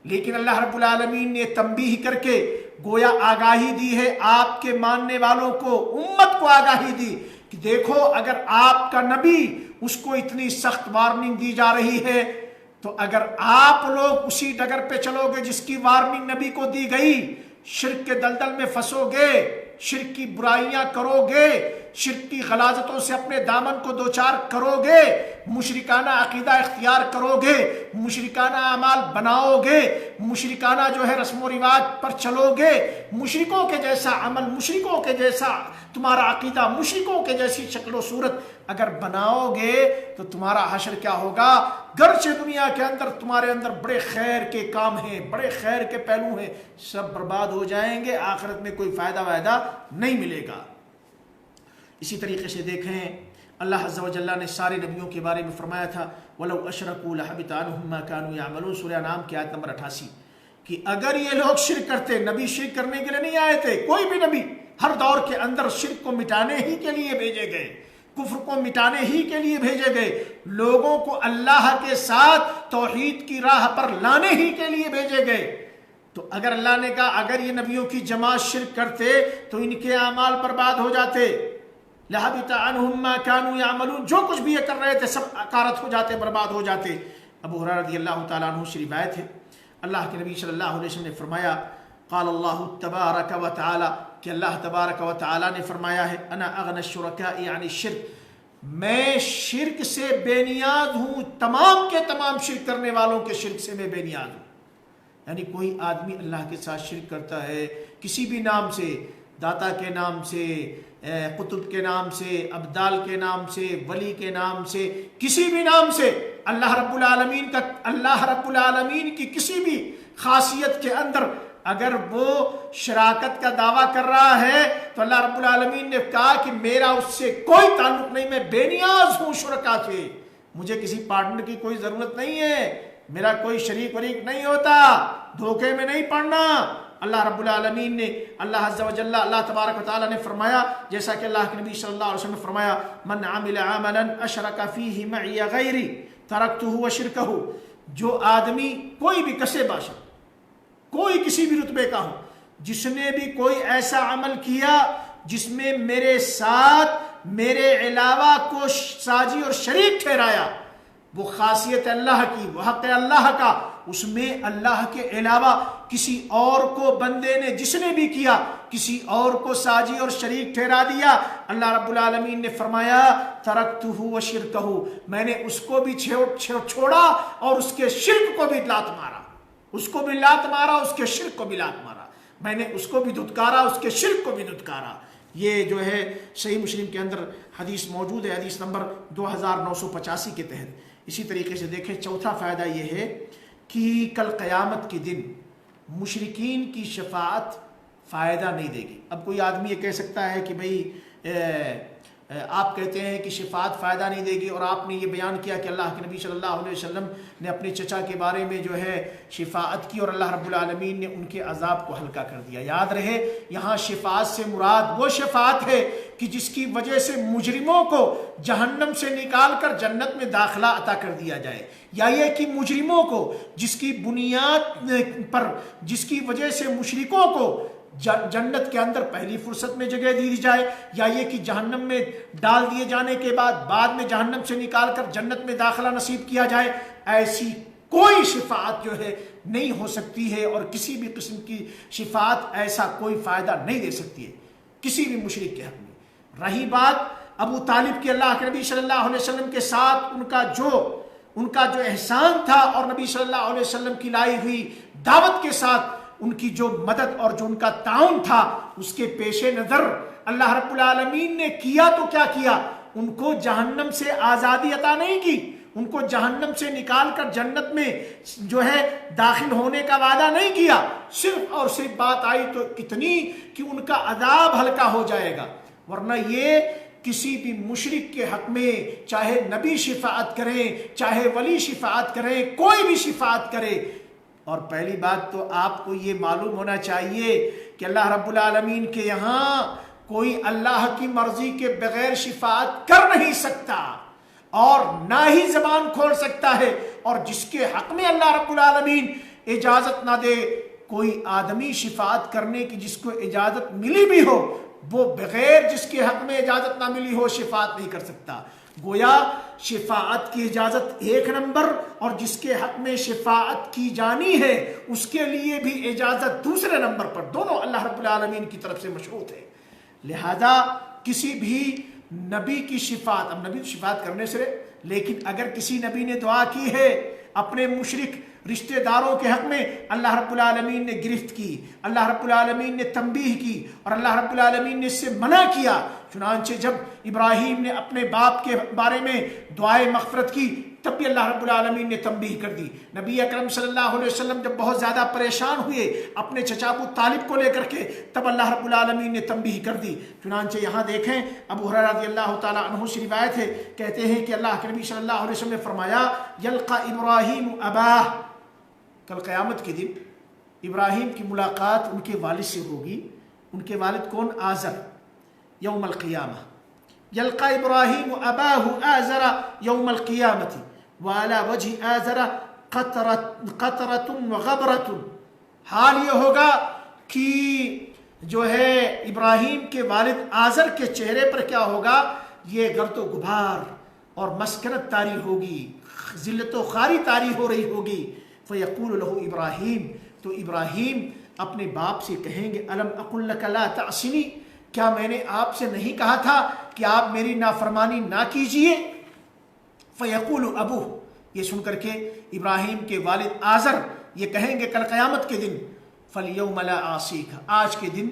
لیکن اللہ رب العالمین نے تنبیہ کر کے گویا آگاہی دی ہے آپ کے ماننے والوں کو، امت کو آگاہی دی کہ دیکھو اگر آپ کا نبی اس کو اتنی سخت وارننگ دی جا رہی ہے تو اگر آپ لوگ اسی ڈگر پہ چلو گے جس کی وارننگ نبی کو دی گئی، شرک کے دلدل میں پھنسو گے، شرک کی برائیاں کرو گے، شرک کی غلاظتوں سے اپنے دامن کو دوچار کرو گے، مشرکانہ عقیدہ اختیار کرو گے، مشرکانہ اعمال بناؤ گے، مشرکانہ جو ہے رسم و رواج پر چلو گے، مشرکوں کے جیسا عمل، مشرکوں کے جیسا تمہارا عقیدہ، مشرکوں کے جیسی شکل و صورت اگر بناؤ گے تو تمہارا حشر کیا ہوگا؟ گرچہ دنیا کے اندر تمہارے اندر بڑے خیر کے کام ہیں، بڑے خیر کے پہلو ہیں، سب برباد ہو جائیں گے، آخرت میں کوئی فائدہ وائدہ نہیں ملے گا۔ اسی طریقے سے دیکھیں اللہ عز و جل نے سارے نبیوں کے بارے میں فرمایا تھا وَلَوْ أَشْرَكُوا لَحَبِطَ عَنْهُمْ مَا كَانُوا يَعْمَلُونَ، سورہ انعام کی آیت نمبر 88، کہ اگر یہ لوگ شرک کرتے، نبی شرک کرنے کے لیے نہیں آئے تھے، کوئی بھی نبی ہر دور کے اندر شرک کو مٹانے ہی کے لیے بھیجے گئے، کفر کو مٹانے ہی کے لیے بھیجے گئے، لوگوں کو اللہ کے ساتھ توحید کی راہ پر لانے ہی کے لیے بھیجے گئے۔ تو اگر اللہ نے کہا اگر یہ نبیوں کی جماعت شرک کرتے تو ان کے اعمال برباد ہو جاتے، لَحَبِطَ عَنْهُمْ مَا كَانُوا يَعْمَلُونَ، جو کچھ بھی یہ کر رہے تھے سب اکارت ہو جاتے، برباد ہو جاتے۔ ابو ہریرہ رضی اللہ تعالیٰ عنہ سے روایت ہے اللہ کے نبی صلی اللہ علیہ وسلم نے فرمایا قال اللہ تبارک و تعالی، کہ اللہ تبارک و تعالی نے فرمایا ہے انا اغنى الشرکاء عن الشرک، میں شرک سے بے نیاز ہوں، تمام کے تمام شرک کرنے والوں کے شرک سے میں بے نیاز ہوں۔ یعنی کوئی آدمی اللہ کے ساتھ شرک کرتا ہے کسی بھی نام سے، داتا کے نام سے، قطب کے نام سے، ابدال کے نام سے، ولی کے نام سے، کسی بھی نام سے، اللہ رب العالمین کی کسی بھی خاصیت کے اندر اگر وہ شراکت کا دعویٰ کر رہا ہے تو اللہ رب العالمین نے کہا کہ میرا اس سے کوئی تعلق نہیں، میں بے نیاز ہوں شرکا سے، مجھے کسی پارٹنر کی کوئی ضرورت نہیں ہے، میرا کوئی شریک وریک نہیں ہوتا، دھوکے میں نہیں پڑنا۔ اللہ رب العالمین نے، اللہ عز و جل، اللہ تبارک و تعالی نے فرمایا، جیسا کہ اللہ کے نبی صلی اللہ علیہ وسلم نے فرمایا من عمل عملا اشرک فیہ معی غیری ترکتہ وشرکہ، جو آدمی کوئی بھی کسے باشد، کوئی کسی بھی رتبے کا ہو، جس نے بھی کوئی ایسا عمل کیا جس میں میرے ساتھ میرے علاوہ کو ساجی اور شریک ٹھہرایا، وہ خاصیت اللہ کی، وہ حق اللہ کا، اس میں اللہ کے علاوہ کسی اور کو بندے نے جس نے بھی کیا کسی اور کو ساجی اور شریک ٹھہرا دیا، اللہ رب العالمین نے فرمایا ترکتہ وشرکہ، میں نے اس کو بھی چھوڑا اور اس کے شرک کو بھی لات مارا، اس کو بھی لات مارا، اس کے شرک کو بھی لات مارا، میں نے اس کو بھی دھتکارا، اس کے شرک کو بھی دھتکارا۔ یہ جو ہے صحیح مسلم کے اندر حدیث موجود ہے، حدیث نمبر 2985 کے تحت۔ اسی طریقے سے دیکھیں چوتھا فائدہ یہ ہے کہ کل قیامت کے دن مشرکین کی شفاعت فائدہ نہیں دے گی۔ اب کوئی آدمی یہ کہہ سکتا ہے کہ بھئی آپ کہتے ہیں کہ شفاعت فائدہ نہیں دے گی، اور آپ نے یہ بیان کیا کہ اللہ کے نبی صلی اللہ علیہ وسلم نے اپنے چچا کے بارے میں جو ہے شفاعت کی اور اللہ رب العالمین نے ان کے عذاب کو ہلکا کر دیا۔ یاد رہے یہاں شفاعت سے مراد وہ شفاعت ہے کہ جس کی وجہ سے مجرموں کو جہنم سے نکال کر جنت میں داخلہ عطا کر دیا جائے، یا یہ کہ مجرموں کو جس کی بنیاد پر، جس کی وجہ سے مشرکوں کو جنت کے اندر پہلی فرصت میں جگہ دی جائے، یا یہ کہ جہنم میں ڈال دیے جانے کے بعد میں جہنم سے نکال کر جنت میں داخلہ نصیب کیا جائے، ایسی کوئی شفاعت جو ہے نہیں ہو سکتی ہے، اور کسی بھی قسم کی شفاعت ایسا کوئی فائدہ نہیں دے سکتی ہے کسی بھی مشرک کے حق میں۔ رہی بات ابو طالب کی، اللہ کے نبی صلی اللہ علیہ وسلم کے ساتھ ان کا جو احسان تھا اور نبی صلی اللہ علیہ وسلم کی لائی ہوئی دعوت کے ساتھ ان کی جو مدد اور جو ان کا تعاون تھا، اس کے پیش نظر اللہ رب العالمین نے کیا تو کیا کیا، ان کو جہنم سے آزادی عطا نہیں کی، ان کو جہنم سے نکال کر جنت میں جو ہے داخل ہونے کا وعدہ نہیں کیا، صرف اور صرف بات آئی تو اتنی کہ ان کا عذاب ہلکا ہو جائے گا۔ ورنہ یہ کسی بھی مشرک کے حق میں چاہے نبی شفاعت کریں، چاہے ولی شفاعت کریں، کوئی بھی شفاعت کرے، اور پہلی بات تو آپ کو یہ معلوم ہونا چاہیے کہ اللہ رب العالمین کے یہاں کوئی اللہ کی مرضی کے بغیر شفاعت کر نہیں سکتا اور نہ ہی زبان کھول سکتا ہے، اور جس کے حق میں اللہ رب العالمین اجازت نہ دے، کوئی آدمی شفاعت کرنے کی جس کو اجازت ملی بھی ہو، وہ بغیر جس کے حق میں اجازت نہ ملی ہو شفاعت نہیں کر سکتا۔ گویا شفاعت کی اجازت ایک نمبر، اور جس کے حق میں شفاعت کی جانی ہے اس کے لیے بھی اجازت دوسرے نمبر پر، دونوں اللہ رب العالمین کی طرف سے مشروط ہے۔ لہذا کسی بھی نبی کی شفاعت، اب نبی شفاعت کرنے سے، لیکن اگر کسی نبی نے دعا کی ہے اپنے مشرک رشتہ داروں کے حق میں، اللہ رب العالمین نے گرفت کی، اللہ رب العالمین نے تنبیہ کی، اور اللہ رب العالمین نے اس سے منع کیا۔ چنانچہ جب ابراہیم نے اپنے باپ کے بارے میں دعائے مغفرت کی تب بھی اللہ رب العالمین نے تنبیہ کر دی۔ نبی اکرم صلی اللہ علیہ وسلم جب بہت زیادہ پریشان ہوئے اپنے چچا ابو طالب کو لے کر کے، تب اللہ رب العالمین نے تنبیہ کر دی۔ چنانچہ یہاں دیکھیں ابو ہریرہ رضی اللہ تعالیٰ عنہ سے روایت ہے، کہتے ہیں کہ اللہ کے نبی صلی اللہ علیہ وسلم نے فرمایا یلقى ابراہیم اباہ، کل قیامت کے دن ابراہیم کی ملاقات ان کے والد سے ہوگی۔ ان کے والد کون؟ آزر۔ یوم القیامہ یلقى ابراہیم اباہ آزر یوم القیامت وعلی وجہ آزر قطرۃ وغبرۃ، حال یہ ہوگا کہ جو ہے ابراہیم کے والد آزر کے چہرے پر کیا ہوگا؟ یہ گرد و غبار اور مسکنت طاری ہوگی، ذلت و خواری طاری ہو رہی ہوگی۔ فیقول لہ ابراہیم، تو ابراہیم اپنے باپ سے کہیں گے الم اقل لک لا تعصنی، کیا میں نے آپ سے نہیں کہا تھا کہ آپ میری نافرمانی نہ کیجئے؟ فیقول ابوہ، یہ سن کر کے ابراہیم کے والد آزر یہ کہیں گے کل قیامت کے دن فالیوم لا اعصیک، آج کے دن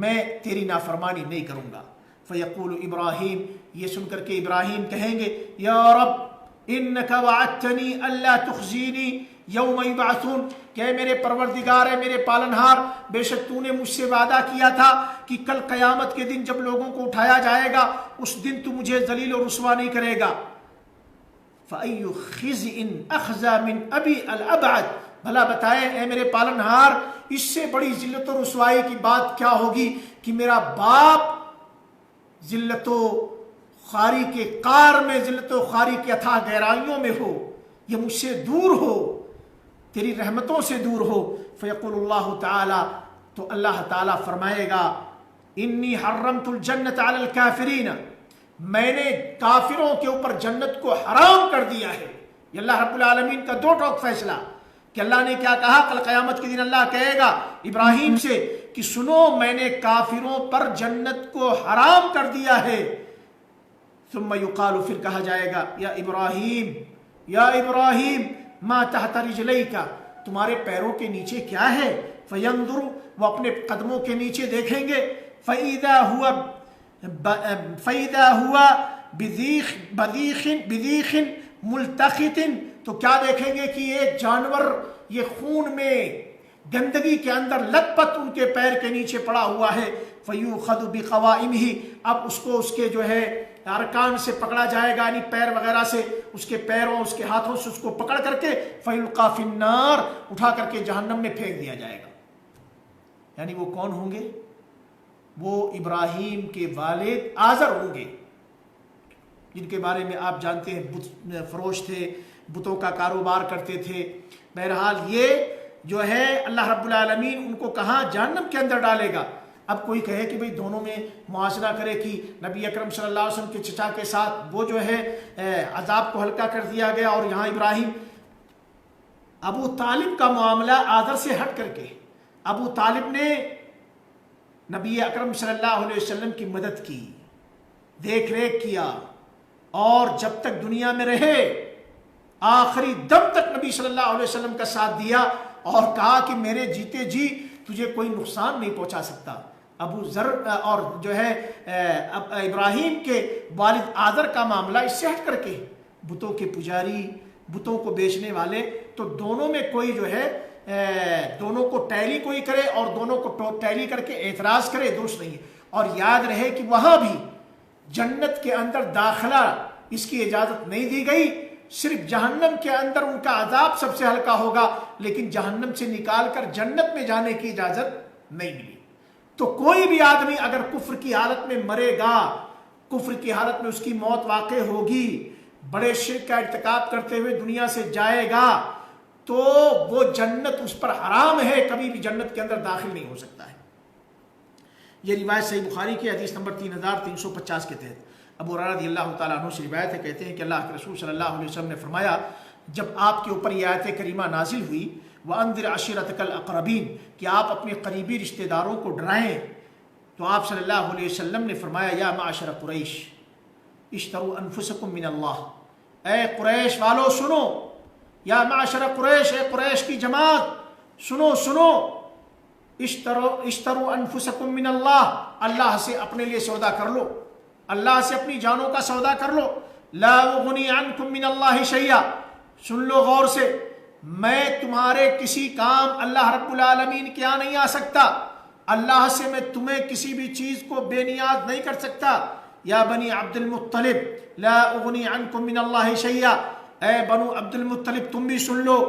میں تیری نافرمانی نہیں کروں گا۔ فیقول ابراہیم، یہ سن کر کے ابراہیم کہیں گے یا رب انک وعدتنی الا تخزینی یوم یبعثون، کہ میرے پروردگار ہے، میرے پالنہار، بے شک تو نے مجھ سے وعدہ کیا تھا کہ کل قیامت کے دن جب لوگوں کو اٹھایا جائے گا اس دن تو مجھے ذلیل و رسوا نہیں کرے گا۔ فَأَيُّ خِزْءٍ أَخْزَى مِنْ أَبِي الْأَبْعَدِ، بھلا بتائیں اے میرے پالنہار اس سے بڑی ذلت و رسوائی کی بات کیا ہوگی کہ میرا باپ ذلت و خواری کے قار میں، ذلت و خواری کے اتھاہ گہرائیوں میں ہو، یہ مجھ سے دور ہو، تیری رحمتوں سے دور ہو۔ فیقول اللہ تعالی، تو اللہ تعالیٰ فرمائے گا انی حرمت الجنت علی الکافرین، میں نے کافروں کے اوپر جنت کو حرام کر دیا ہے۔ یہ اللہ رب العالمین کا دو ٹوک فیصلہ کہ اللہ نے کیا کہا، کل قیامت کے دن اللہ کہے گا ابراہیم سے کہ سنو میں نے کافروں پر جنت کو حرام کر دیا ہے۔ ثم یقال، پھر کہا جائے گا یا ابراہیم، یا ابراہیم ما تحت رجلیک، تمہارے پیروں کے نیچے کیا ہے؟ فینظر، وہ اپنے قدموں کے نیچے دیکھیں گے، فَإِذَا هُوَ بِذِيخٍ مُلْتَخِتٍ، تو کیا دیکھیں گے کہ یہ جانور یہ خون میں گندگی کے اندر لت پت ان کے پیر کے نیچے پڑا ہوا ہے۔ فَيُؤْخَذُ بِقَوَائِمِهِ، اب اس کو اس کے جو ہے ارکان سے پکڑا جائے گا، یعنی پیر وغیرہ سے، اس کے پیروں اس کے ہاتھوں سے اس کو پکڑ کر کے فَيُلْقَى فِي النَّارِ، اٹھا کر کے جہنم میں پھینک دیا جائے گا۔ یعنی وہ کون ہوں گے؟ وہ ابراہیم کے والد آزر ہوں گے، جن کے بارے میں آپ جانتے ہیں بت فروش تھے، بتوں کا کاروبار کرتے تھے۔ بہرحال یہ جو ہے اللہ رب العالمین ان کو کہاں؟ جہنم کے اندر ڈالے گا۔ اب کوئی کہے کہ بھئی دونوں میں موازنہ کرے کہ نبی اکرم صلی اللہ علیہ وسلم کے چچا کے ساتھ وہ جو ہے عذاب کو ہلکا کر دیا گیا، اور یہاں ابراہیم، ابو طالب کا معاملہ آزر سے ہٹ کر کے ابو طالب نے نبی اکرم صلی اللہ علیہ وسلم کی مدد کی، دیکھ ریکھ کیا، اور جب تک دنیا میں رہے آخری دم تک نبی صلی اللہ علیہ وسلم کا ساتھ دیا، اور کہا کہ میرے جیتے جی تجھے کوئی نقصان نہیں پہنچا سکتا۔ ابو ذر اور جو ہے ابراہیم کے والد آزر کا معاملہ اس سے ہٹ کر کے بتوں کے پجاری، بتوں کو بیچنے والے، تو دونوں میں کوئی جو ہے دونوں کو ٹیلی کوئی کرے اور دونوں کو ٹیلی کر کے اعتراض کرے، درست نہیں ہے۔ اور یاد رہے کہ وہاں بھی جنت کے اندر داخلہ اس کی اجازت نہیں دی گئی، صرف جہنم کے اندر ان کا عذاب سب سے ہلکا ہوگا، لیکن جہنم سے نکال کر جنت میں جانے کی اجازت نہیں ملی۔ تو کوئی بھی آدمی اگر کفر کی حالت میں مرے گا، کفر کی حالت میں اس کی موت واقع ہوگی، بڑے شرک کا ارتکاب کرتے ہوئے دنیا سے جائے گا، تو وہ جنت اس پر حرام ہے، کبھی بھی جنت کے اندر داخل نہیں ہو سکتا ہے۔ یہ روایت صحیح بخاری کی حدیث نمبر 3350 کے تحت ابو ہریرہ رضی اللہ تعالیٰ عنہ سے روایت ہے، کہتے ہیں کہ اللہ کے رسول صلی اللہ علیہ وسلم نے فرمایا، جب آپ کے اوپر یہ آیت کریمہ نازل ہوئی وَأَنذِرْ عَشِيرَتَكَ الْأَقْرَبِينَ کہ آپ اپنے قریبی رشتہ داروں کو ڈرائیں، تو آپ صلی اللہ علیہ وسلم نے فرمایا یا معاشر قریش اشتروا انفسکم من اللہ، اے قریش والو سنو، یا معاشر قریش، اے قریش کی جماعت سنو سنو، اشتروا انفسکم من اللہ، اللہ سے اپنے لیے سودا کر لو، اللہ سے اپنی جانوں کا سودا کر لو، لا اغنی عنکم من اللہ شیئا، سن لو غور سے، میں تمہارے کسی کام اللہ رب العالمین کیا نہیں آ سکتا، اللہ سے میں تمہیں کسی بھی چیز کو بے نیاز نہیں کر سکتا، یا بنی عبد المطلب لا اغنی عنکم من اللہ شیئا، اے بنو عبد المطلب تم بھی سن لو،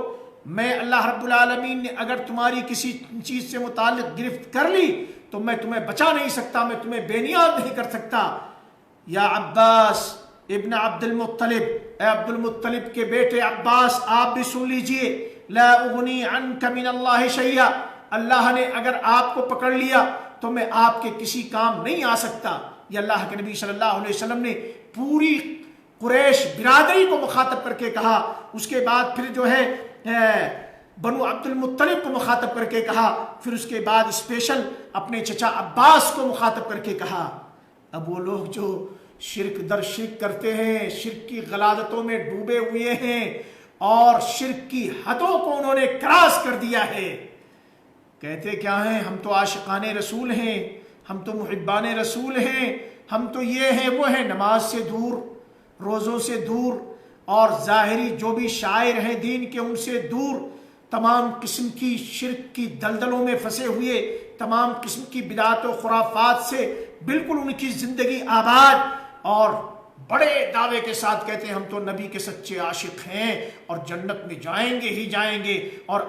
میں اللہ رب العالمین نے اگر تمہاری کسی چیز سے متعلق گرفت کر لی تو میں تمہیں بچا نہیں سکتا، میں تمہیں بے نیاز نہیں کر سکتا۔ یا عباس ابن عبد المطلب، اے عبد المطلب کے بیٹے عباس آپ بھی سن لیجئے، لا اغنی عنک من اللہ شیئا، اللہ نے اگر آپ کو پکڑ لیا تو میں آپ کے کسی کام نہیں آ سکتا۔ یہ اللہ کے نبی صلی اللہ علیہ وسلم نے پوری قریش برادری کو مخاطب کر کے کہا، اس کے بعد پھر جو ہے بنو عبد المطلب کو مخاطب کر کے کہا، پھر اس کے بعد اسپیشل اپنے چچا عباس کو مخاطب کر کے کہا۔ اب وہ لوگ جو شرک در شرک کرتے ہیں، شرک کی غلاظتوں میں ڈوبے ہوئے ہیں اور شرک کی حدوں کو انہوں نے کراس کر دیا ہے، کہتے کیا ہیں، ہم تو عاشقان رسول ہیں، ہم تو محبان رسول ہیں، ہم تو یہ ہیں وہ ہیں، نماز سے دور، روزوں سے دور، اور ظاہری جو بھی شاعر ہیں دین کے ان سے دور، تمام قسم کی شرک کی دلدلوں میں پھنسے ہوئے، تمام قسم کی بدعات و خرافات سے بالکل ان کی زندگی آباد، اور بڑے دعوے کے ساتھ کہتے ہیں ہم تو نبی کے سچے عاشق ہیں اور جنت میں جائیں گے ہی جائیں گے، اور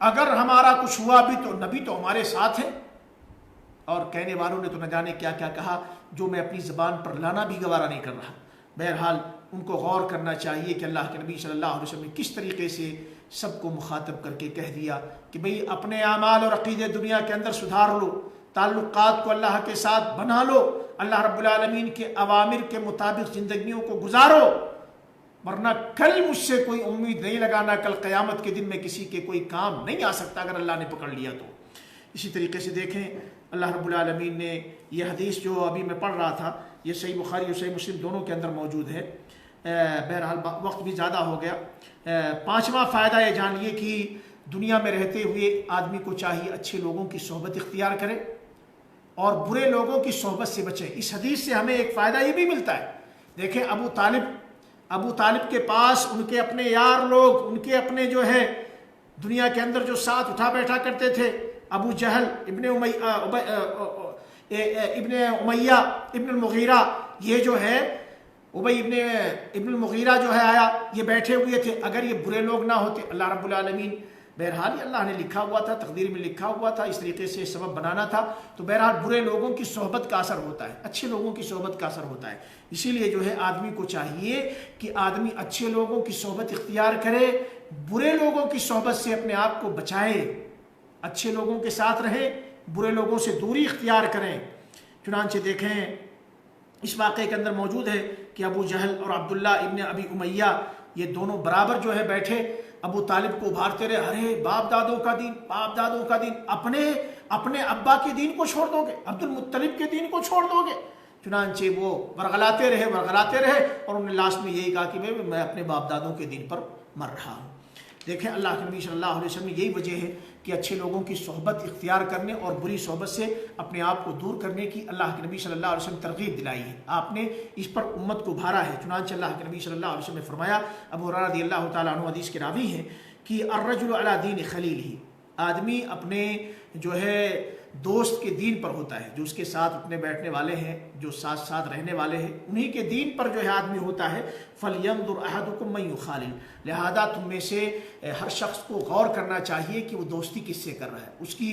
اگر ہمارا کچھ ہوا بھی تو نبی تو ہمارے ساتھ ہیں۔ اور کہنے والوں نے تو نہ جانے کیا کیا کہا جو میں اپنی زبان پر لانا بھی گوارا نہیں کر رہا۔ بہرحال ان کو غور کرنا چاہیے کہ اللہ کے نبی صلی اللہ علیہ وسلم نے کس طریقے سے سب کو مخاطب کر کے کہہ دیا کہ بھئی اپنے اعمال اور عقیدے دنیا کے اندر سدھار لو، تعلقات کو اللہ کے ساتھ بنا لو، اللہ رب العالمین کے اوامر کے مطابق زندگیوں کو گزارو، ورنہ کل مجھ سے کوئی امید نہیں لگانا، کل قیامت کے دن میں کسی کے کوئی کام نہیں آ سکتا اگر اللہ نے پکڑ لیا تو۔ اسی طریقے سے دیکھیں اللہ رب العالمین نے یہ حدیث جو ابھی میں پڑھ رہا تھا، یہ صحیح بخاری اور صحیح مسلم دونوں کے اندر موجود ہے۔ بہرحال وقت بھی زیادہ ہو گیا۔ پانچواں فائدہ یہ جانیے کہ دنیا میں رہتے ہوئے آدمی کو چاہیے اچھے لوگوں کی صحبت اختیار کرے اور برے لوگوں کی صحبت سے بچے۔ اس حدیث سے ہمیں ایک فائدہ یہ بھی ملتا ہے، دیکھیں ابو طالب کے پاس ان کے اپنے یار لوگ، ان کے اپنے جو ہے دنیا کے اندر جو ساتھ اٹھا بیٹھا کرتے تھے، ابو جہل ابن امیہ ابن المغیرہ، یہ جو ہے ابی ابن المغیرہ جو ہے آیا، یہ بیٹھے ہوئے تھے، اگر یہ برے لوگ نہ ہوتے، اللہ رب العالمین بہرحال یہ اللہ نے لکھا ہوا تھا، تقدیر میں لکھا ہوا تھا، اس طریقے سے سبب بنانا تھا، تو بہرحال برے لوگوں کی صحبت کا اثر ہوتا ہے، اچھے لوگوں کی صحبت کا اثر ہوتا ہے۔ اسی لیے جو ہے آدمی کو چاہیے کہ آدمی اچھے لوگوں کی صحبت اختیار کرے، برے لوگوں کی صحبت سے اپنے آپ کو بچائے، اچھے لوگوں کے ساتھ رہیں، برے لوگوں سے دوری اختیار کریں۔ چنانچہ دیکھیں اس واقعے کے اندر موجود ہے کہ ابو جہل اور عبداللہ ابن ابی امیہ یہ دونوں برابر جو ہے بیٹھے ابو طالب کو ابھارتے رہے، ارے باپ دادوں کا دین، باپ دادوں کا دین، اپنے ابا کے دین کو چھوڑ دو گے، عبد المطلب کے دین کو چھوڑ دو گے۔ چنانچہ وہ ورغلاتے رہے اور انہوں نے لاسٹ میں یہی کہا کہ میں اپنے باپ دادوں کے دین پر مر رہا ہوں۔ دیکھیں اللہ کے نبی صلی اللہ علیہ وسلم یہی وجہ ہے کہ اچھے لوگوں کی صحبت اختیار کرنے اور بری صحبت سے اپنے آپ کو دور کرنے کی اللہ کے نبی صلی اللہ علیہ وسلم ترغیب دلائی ہے، آپ نے اس پر امت کو ابھارا ہے۔ چنانچہ اللہ کے نبی صلی اللہ علیہ وسلم نے فرمایا، ابو ہریرہ رضی اللہ تعالیٰ عنہ حدیث کے راوی ہیں کہ الرجل علی دین خلیلہ، آدمی اپنے جو ہے دوست کے دین پر ہوتا ہے، جو اس کے ساتھ اٹھنے بیٹھنے والے ہیں، جو ساتھ ساتھ رہنے والے ہیں، انہی کے دین پر جو ہے آدمی ہوتا ہے۔ فَلْيَنْظُرْ أَحَدُكُمْ مَنْ يُخَالِلُ، لہذا تم میں سے ہر شخص کو غور کرنا چاہیے کہ وہ دوستی کس سے کر رہا ہے، اس کی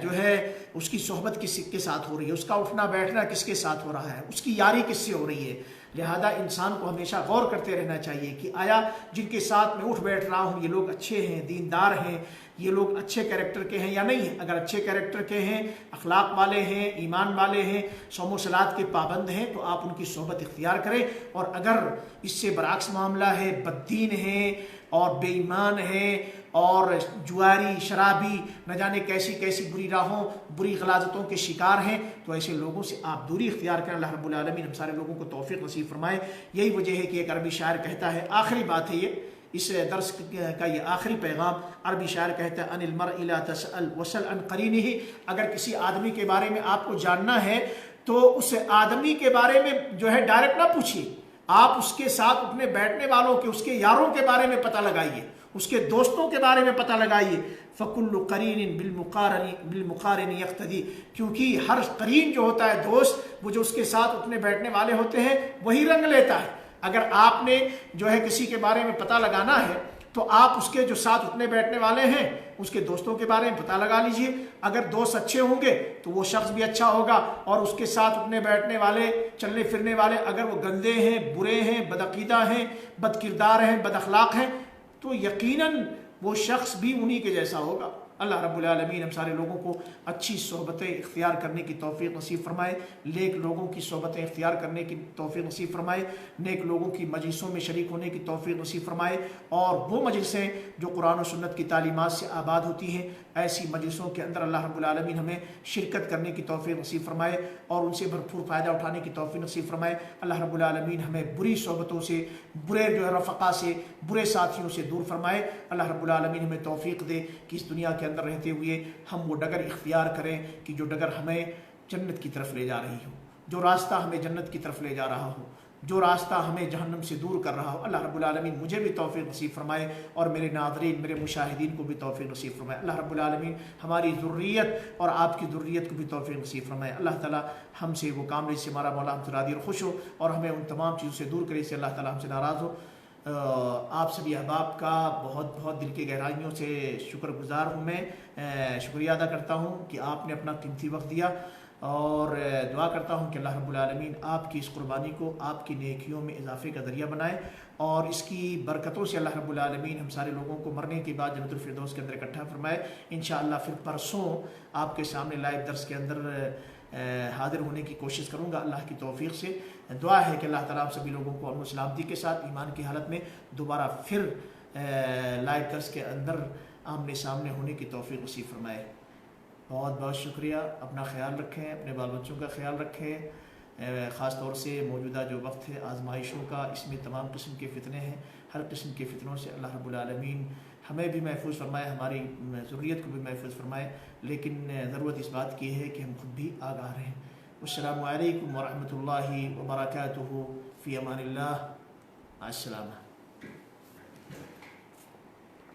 جو ہے اس کی صحبت کس کے ساتھ ہو رہی ہے، اس کا اٹھنا بیٹھنا کس کے ساتھ ہو رہا ہے، اس کی یاری کس سے ہو رہی ہے۔ لہذا انسان کو ہمیشہ غور کرتے رہنا چاہیے کہ آیا جن کے ساتھ میں اٹھ بیٹھ رہا ہوں یہ لوگ اچھے ہیں، دیندار ہیں، یہ لوگ اچھے کیریکٹر کے ہیں یا نہیں ہیں۔ اگر اچھے کیریکٹر کے ہیں، اخلاق والے ہیں، ایمان والے ہیں، صوم و صلات کے پابند ہیں، تو آپ ان کی صحبت اختیار کریں، اور اگر اس سے برعکس معاملہ ہے، بددین ہیں اور بے ایمان ہیں اور جواری شرابی نہ جانے کیسی کیسی بری راہوں بری غلاظتوں کے شکار ہیں، تو ایسے لوگوں سے آپ دوری اختیار کریں۔ اللہ رب العالمین ہم سارے لوگوں کو توفیق نصیب فرمائے۔ یہی وجہ ہے کہ ایک عربی شاعر کہتا ہے، آخری بات ہے یہ اس درس کا یہ آخری پیغام، عربی شاعر کہتا ہے ان المرء لا تسأل وسل عن قرینہ، اگر کسی آدمی کے بارے میں آپ کو جاننا ہے تو اس آدمی کے بارے میں جو ہے ڈائریکٹ نہ پوچھیے، آپ اس کے ساتھ اٹھنے بیٹھنے والوں کے، اس کے یاروں کے بارے میں پتہ لگائیے، اس کے دوستوں کے بارے میں پتہ لگائیے۔ فَكُلُّ قَرِينٍ بِالْمُقَارِنِ يَقْتَدِي، کیونکہ ہر قرین جو ہوتا ہے دوست، وہ جو اس کے ساتھ اٹھنے بیٹھنے والے ہوتے ہیں وہی رنگ لیتا ہے۔ اگر آپ نے جو ہے کسی کے بارے میں پتہ لگانا ہے تو آپ اس کے جو ساتھ اٹھنے بیٹھنے والے ہیں اس کے دوستوں کے بارے میں پتہ لگا لیجئے۔ اگر دوست اچھے ہوں گے تو وہ شخص بھی اچھا ہوگا، اور اس کے ساتھ اٹھنے بیٹھنے والے چلنے پھرنے والے اگر وہ گندے ہیں، برے ہیں، بدعقیدہ ہیں، بد کردار ہیں، بد اخلاق ہیں، تو یقیناً وہ شخص بھی انہی کے جیسا ہوگا۔ اللہ رب العالمین ہم سارے لوگوں کو اچھی صحبتیں اختیار کرنے کی توفیق نصیب فرمائے، نیک لوگوں کی صحبتیں اختیار کرنے کی توفیق نصیب فرمائے، نیک لوگوں کی مجلسوں میں شریک ہونے کی توفیق نصیب فرمائے، اور وہ مجلسیں جو قرآن و سنت کی تعلیمات سے آباد ہوتی ہیں، ایسی مجلسوں کے اندر اللہ رب العالمین ہمیں شرکت کرنے کی توفیق نصیب فرمائے اور ان سے بھرپور فائدہ اٹھانے کی توفیق نصیب فرمائے۔ اللہ رب العالمین ہمیں بری صحبتوں سے، برے جو ہے رفقا سے، برے ساتھیوں سے دور فرمائے۔ اللہ رب العالمین ہمیں توفیق دے کہ اس دنیا کے اندر رہتے ہوئے ہم وہ ڈگر اختیار کریں کہ جو ڈگر ہمیں جنت کی طرف لے جا رہی ہو، جو راستہ ہمیں جنت کی طرف لے جا رہا ہو، جو راستہ ہمیں جہنم سے دور کر رہا ہو۔ اللہ رب العالمین مجھے بھی توفیق نصیب فرمائے اور میرے ناظرین، میرے مشاہدین کو بھی توفیق نصیب فرمائے۔ اللہ رب العالمین ہماری ذریت اور آپ کی ذریت کو بھی توفیق نصیب فرمائے۔ اللہ تعالی ہم سے وہ کام جس سے ہمارا مولا ہم سے راضی اور خوش ہو، اور ہمیں ان تمام چیزوں سے دور کرے سے اللہ تعالی ہم سے ناراض ہو۔ آپ سبھی احباب کا بہت بہت دل کی گہرائیوں سے شکر گزار ہوں، میں شکریہ ادا کرتا ہوں کہ آپ نے اپنا قیمتی وقت دیا، اور دعا کرتا ہوں کہ اللہ رب العالمین آپ کی اس قربانی کو آپ کی نیکیوں میں اضافے کا ذریعہ بنائے، اور اس کی برکتوں سے اللہ رب العالمین ہم سارے لوگوں کو مرنے کے بعد جنت الفردوس کے اندر اکٹھا فرمائے۔ انشاءاللہ پھر پرسوں آپ کے سامنے لائیو درس کے اندر حاضر ہونے کی کوشش کروں گا اللہ کی توفیق سے۔ دعا ہے کہ اللہ تعالیٰ آپ سبھی لوگوں کو امن و سلامتی کے ساتھ ایمان کی حالت میں دوبارہ پھر لائیو درس کے اندر آمنے سامنے ہونے کی توفیق نصیب فرمائے۔ بہت بہت شکریہ۔ اپنا خیال رکھیں، اپنے بال بچوں کا خیال رکھیں، خاص طور سے موجودہ جو وقت ہے آزمائشوں کا، اس میں تمام قسم کے فتنے ہیں، ہر قسم کے فتنوں سے اللہ رب العالمین ہمیں بھی محفوظ فرمائے، ہماری ذریت کو بھی محفوظ فرمائے، لیکن ضرورت اس بات کی ہے کہ ہم خود بھی آگاہ رہیں۔ السلام علیکم ورحمۃ اللہ وبرکاتہ، فی امان اللہ، السلام۔